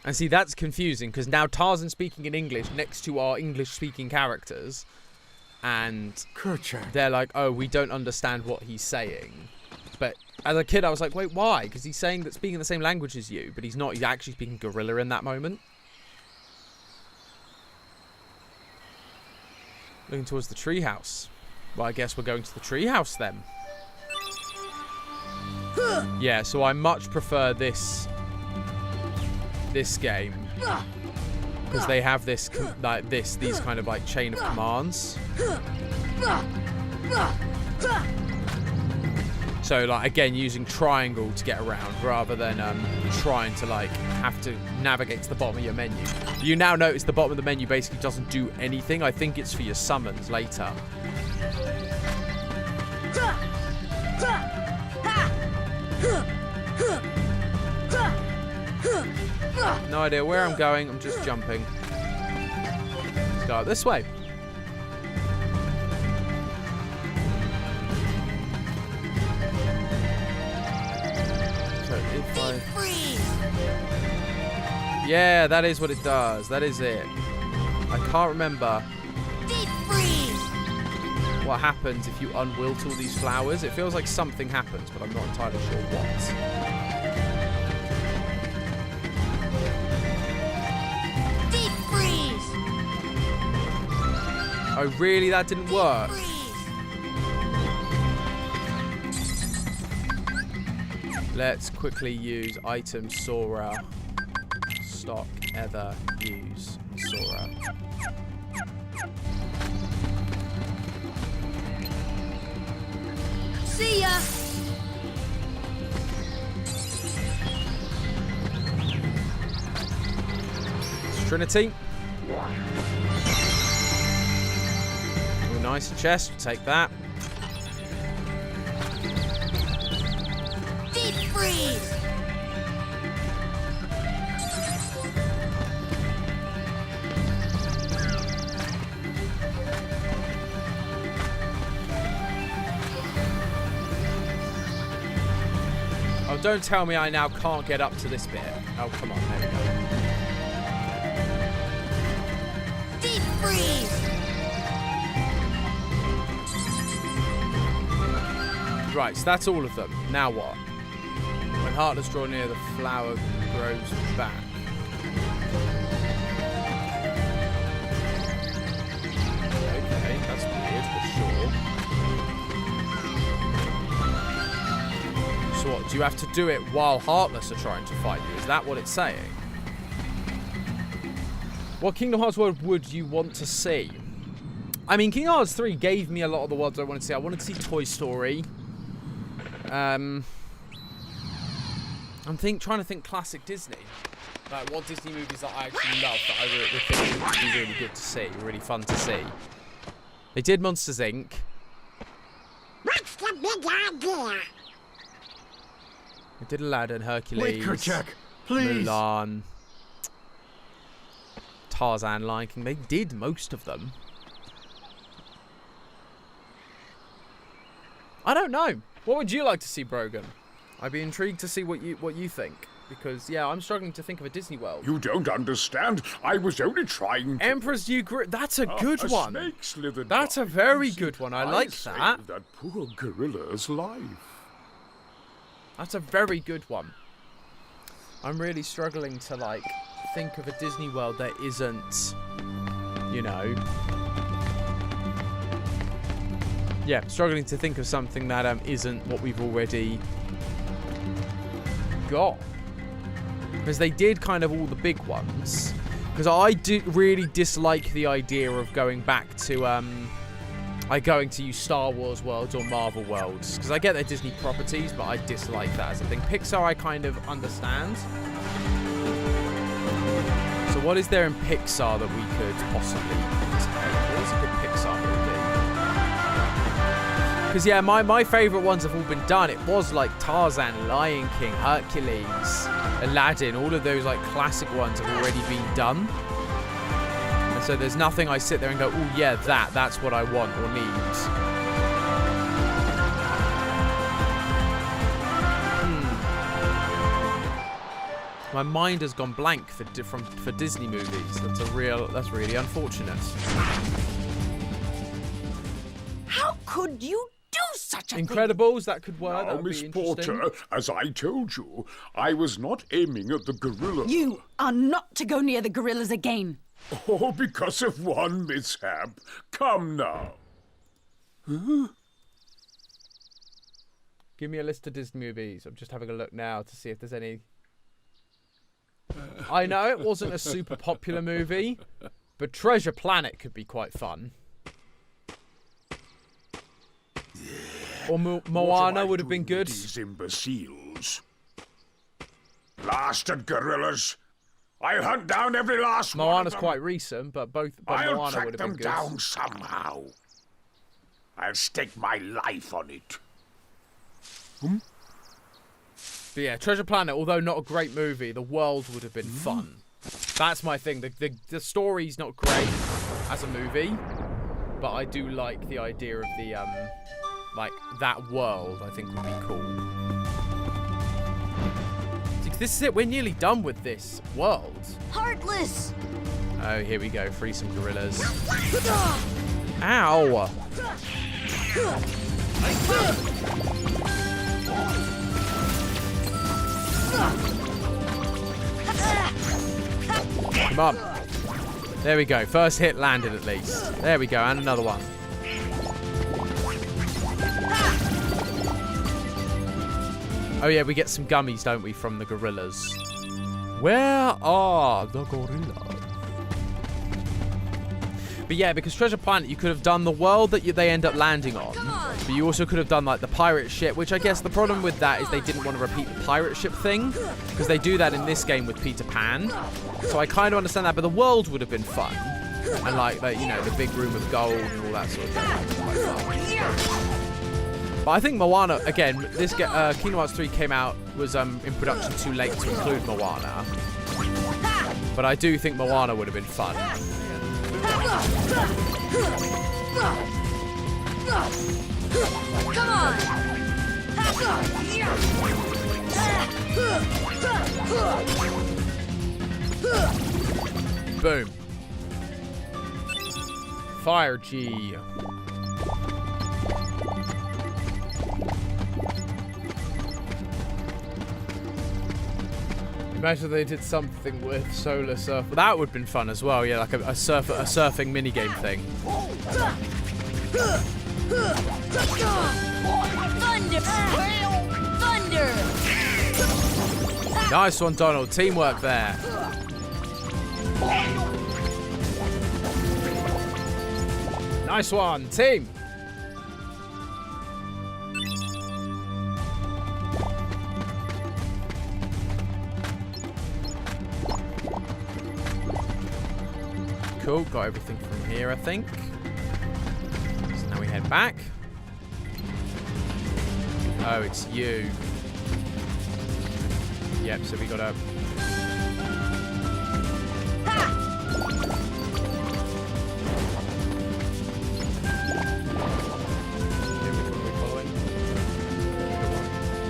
And see, that's confusing, because now Tarzan's speaking in English next to our English-speaking characters. And Kerchak. They're like, oh, we don't understand what he's saying. But as a kid, I was like, wait, why? Because he's saying that speaking the same language as you, but he's not. He's actually speaking gorilla in that moment. Looking towards the treehouse. Well, I guess we're going to the treehouse then. Yeah, so I much prefer this game because they have this these kind of like chain of commands. So like again, using triangle to get around rather than trying to like have to navigate to the bottom of your menu. You now notice the bottom of the menu basically doesn't do anything. I think it's for your summons later. No idea where I'm going, I'm just jumping. Let's go up this way. So if I... Yeah, that is what it does. That is it. I can't remember what happens if you unwilt all these flowers. It feels like something happens, but I'm not entirely sure what. Oh, really? That didn't work? Let's quickly use item Sora. Stock ever use Sora. See ya! Trinity. Oh, nice chest. We'll take that. Deep freeze! Oh, don't tell me I now can't get up to this bit. Oh, come on. There we go. Deep freeze! Right, so that's all of them. Now what? When Heartless draw near, the flower grows back. Okay, that's weird, but sure. So what, do you have to do it while Heartless are trying to fight you? Is that what it's saying? What Kingdom Hearts world would you want to see? I mean, Kingdom Hearts 3 gave me a lot of the worlds I wanted to see. I wanted to see Toy Story. I'm trying to think classic Disney. Like, what Disney movies that I actually love that I would think would be really good to see, really fun to see. They did Monsters, Inc. What's the big idea? They did Aladdin, Hercules. Wait, Kerchak, please. Mulan. Tarzan, Lion King. They did most of them. I don't know. What would you like to see, Brogan? I'd be intrigued to see what you think. Because, yeah, I'm struggling to think of a Disney world. You don't understand. I was only trying to... Emperor's New Groove. That's a good one. Snake slithered That's by. a very good one. I like that. Saved that poor gorilla's life. That's a very good one. I'm really struggling to, like, think of a Disney world that isn't, you know... Yeah, struggling to think of something that isn't what we've already got. Because they did kind of all the big ones. Because I really dislike the idea of going back to, going to use Star Wars worlds or Marvel worlds. Because I get they're Disney properties, but I dislike that as a thing. Pixar I kind of understand. So what is there in Pixar that we could possibly take? What is a good Pixar movie? Because, yeah, my favourite ones have all been done. It was, like, Tarzan, Lion King, Hercules, Aladdin. All of those, like, classic ones have already been done. And So there's nothing I sit there and go, oh yeah, that's what I want or need. My mind has gone blank for Disney movies. That's really unfortunate. How could you do such a Incredibles, that could work. Now, Miss Porter, as I told you, I was not aiming at the gorilla. You are not to go near the gorillas again. Oh, because of one mishap. Come now. Huh? Give me a list of Disney movies. I'm just having a look now to see if there's any. I know it wasn't a super popular movie, but Treasure Planet could be quite fun. Or Moana would have been good. These imbeciles. Blasted gorillas. I'll hunt down every last one. Moana's quite recent, but I'll Moana track would have them been good. down somehow. I'll stake my life on it. But yeah, Treasure Planet, although not a great movie, the world would have been fun. That's my thing. The story's not great as a movie, but I do like the idea of the like that world. I think would be cool. This is it. We're nearly done with this world. Heartless. Oh, here we go. Free some gorillas. Ow! Come on. There we go. First hit landed at least. There we go. And another one. Oh yeah, we get some gummies, don't we, from the gorillas. Where are the gorillas? But yeah, because Treasure Planet, you could have done the world that they end up landing on. But you also could have done like the pirate ship, which I guess the problem with that is they didn't want to repeat the pirate ship thing, because they do that in this game with Peter Pan. So I kind of understand that, but the world would have been fun. And like you know, the big room of gold and all that sort of thing. But I think Moana, again, this Kingdom Hearts 3 was in production too late to include Moana. But I do think Moana would have been fun. Come on! Boom. Fire G. Imagine they did something with Solar Surf. That would have been fun as well, yeah, like a surfing minigame thing. Thunder! Nice one, Donald. Teamwork there. Nice one, team. Cool, got everything from here, I think. So now we head back. Oh, it's you. Yep, so we gotta...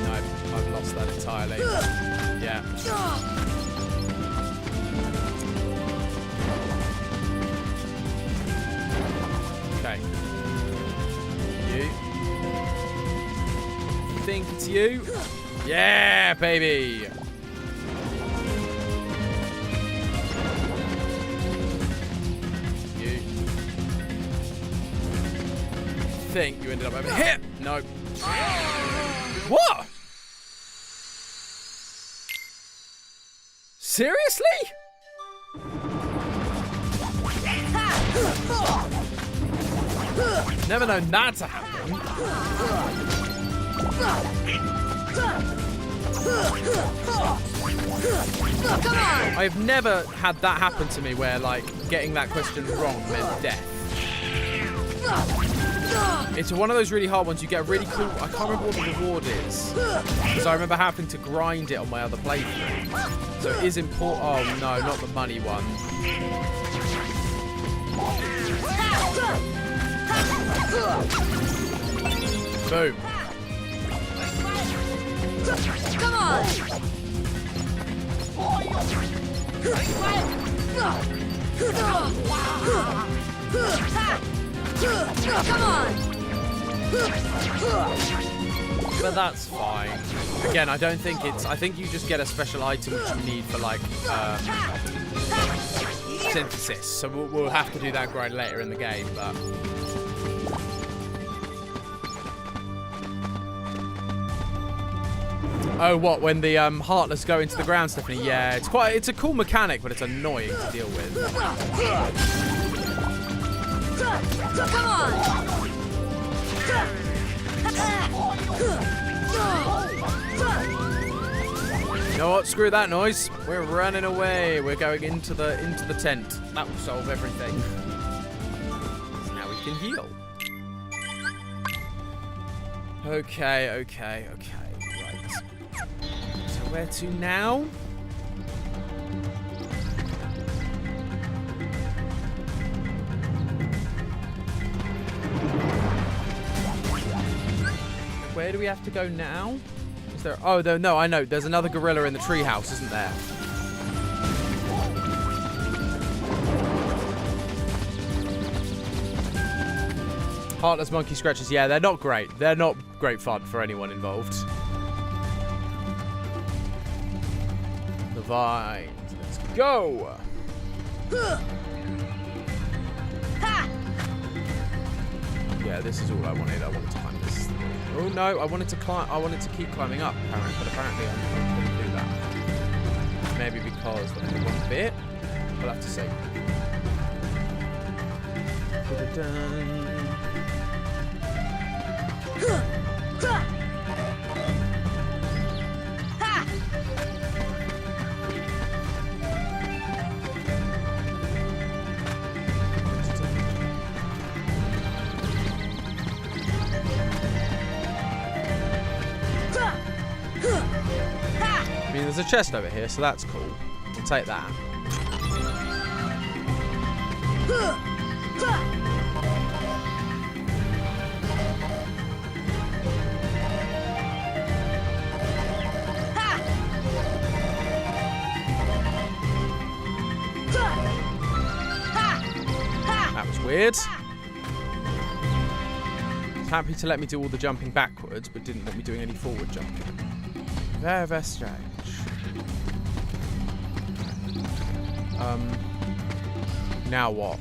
No, I've lost that entirely. Yeah. Okay. You. Think it's you? Yeah, baby. You. Think you ended up over here? No. What? Seriously? Never known that to happen. Come on! I've never had that happen to me where, like, getting that question wrong meant death. It's one of those really hard ones. You get a really cool... I can't remember what the reward is. So I remember having to grind it on my other playthrough. So it is important... Oh, no, not the money one. Boom. Come on! Come on! But that's fine. Again, I don't think it's... I think you just get a special item which you need for, like, synthesis. So we'll have to do that grind later in the game, but... Oh, what? When the Heartless go into the ground, Stephanie? Yeah, it's a cool mechanic, but it's annoying to deal with. Come on! You know what? Screw that noise. We're running away. We're going into the tent. That will solve everything. So now we can heal. Okay. Right. So where to now? Where do we have to go now? Is there... Oh, no, I know. There's another gorilla in the treehouse, isn't there? Heartless monkey scratches. Yeah, they're not great. They're not great fun for anyone involved. The vines. Let's go. Yeah, this is all I wanted. I wanted to climb this. Oh no, I wanted to climb. I wanted to keep climbing up, apparently, but apparently I couldn't do that. Maybe because when I did one bit, we'll have to see. I mean, there's a chest over here, so that's cool. We'll take that. That was weird. It's happy to let me do all the jumping backwards, but didn't want me doing any forward jumping. Very, very strange. Now what?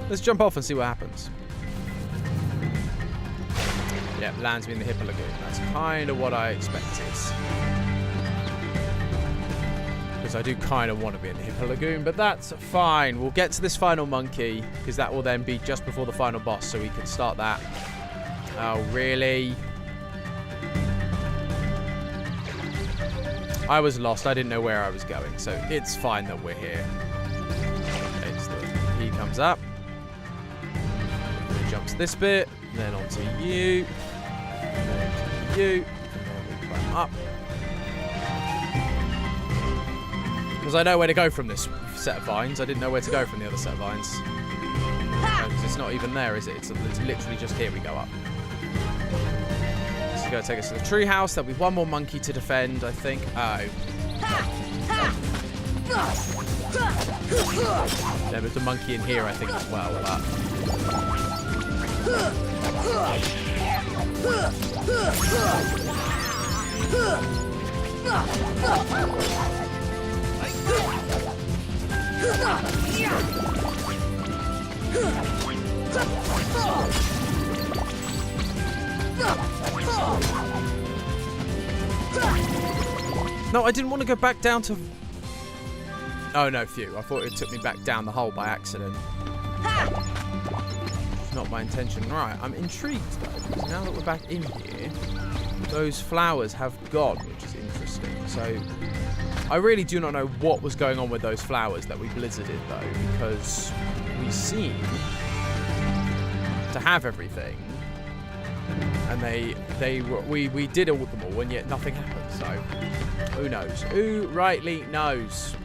Let's jump off and see what happens. Yeah, lands me in the Hippo Lagoon. That's kind of what I expected. Because I do kind of want to be in the Hippo Lagoon, but that's fine. We'll get to this final monkey, because that will then be just before the final boss, so we can start that. Oh, really? I was lost. I didn't know where I was going, so it's fine that we're here. Okay, so he comes up. He jumps this bit, then onto you, then to you, and then we climb up. Because I know where to go from this set of vines. I didn't know where to go from the other set of vines. Because it's not even there, is it? It's literally just here we go up. This is going to take us to the treehouse. There'll be one more monkey to defend, I think. Oh. There was a monkey in here, I think, as well. No, I didn't want to go back down to... Oh, no, phew. I thought it took me back down the hole by accident. It's not my intention. Right, I'm intrigued, though, because now that we're back in here, those flowers have gone, which is interesting. So, I really do not know what was going on with those flowers that we blizzarded, though, because we seem to have everything. And we did all them all, and yet nothing happened. So who knows? Who rightly knows?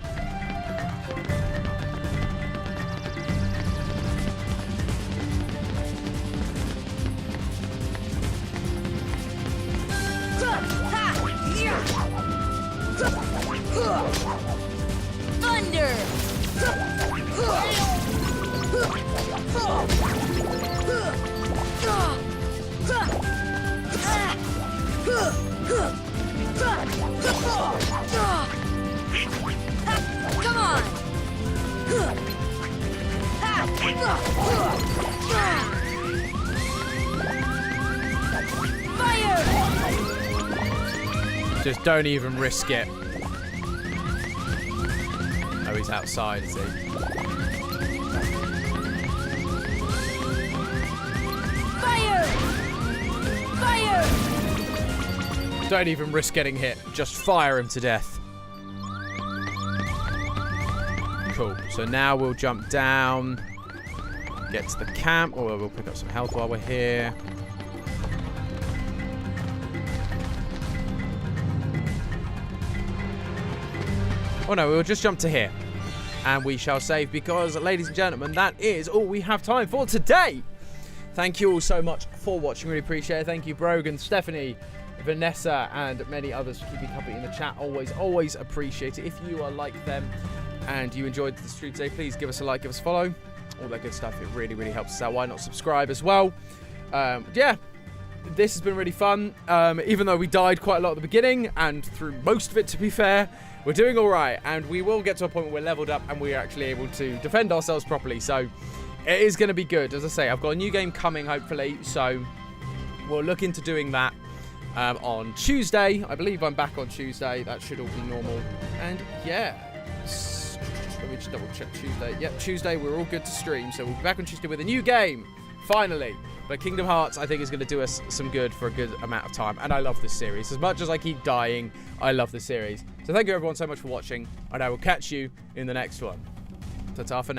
Thunder! Come on! Fire! Just don't even risk it. Oh, he's outside, is he? Fire! Fire! Don't even risk getting hit. Just fire him to death. Cool. So now we'll jump down, get to the camp, or we'll pick up some health while we're here. Oh no, we'll just jump to here. And we shall save because, ladies and gentlemen, that is all we have time for today. Thank you all so much for watching. Really appreciate it. Thank you, Brogan, Stephanie, Vanessa, and many others for keeping company in the chat. Always appreciate it. If you are like them and you enjoyed the stream today, please give us a like, give us a follow. All that good stuff. It really, really helps us out. Why not subscribe as well? Yeah, this has been really fun. Even though we died quite a lot at the beginning, and through most of it, to be fair, we're doing all right. And we will get to a point where we're leveled up and we're actually able to defend ourselves properly. So it is going to be good. As I say, I've got a new game coming, hopefully. So we'll look into doing that on Tuesday. I believe I'm back on Tuesday. That should all be normal. And yeah, let me just double check Tuesday. Yep, Tuesday we're all good to stream. So we'll be back on Tuesday with a new game, finally. But Kingdom Hearts, I think, is going to do us some good for a good amount of time. And I love this series. As much as I keep dying, I love this series. So thank you everyone so much for watching. And I will catch you in the next one. Ta-ta for now.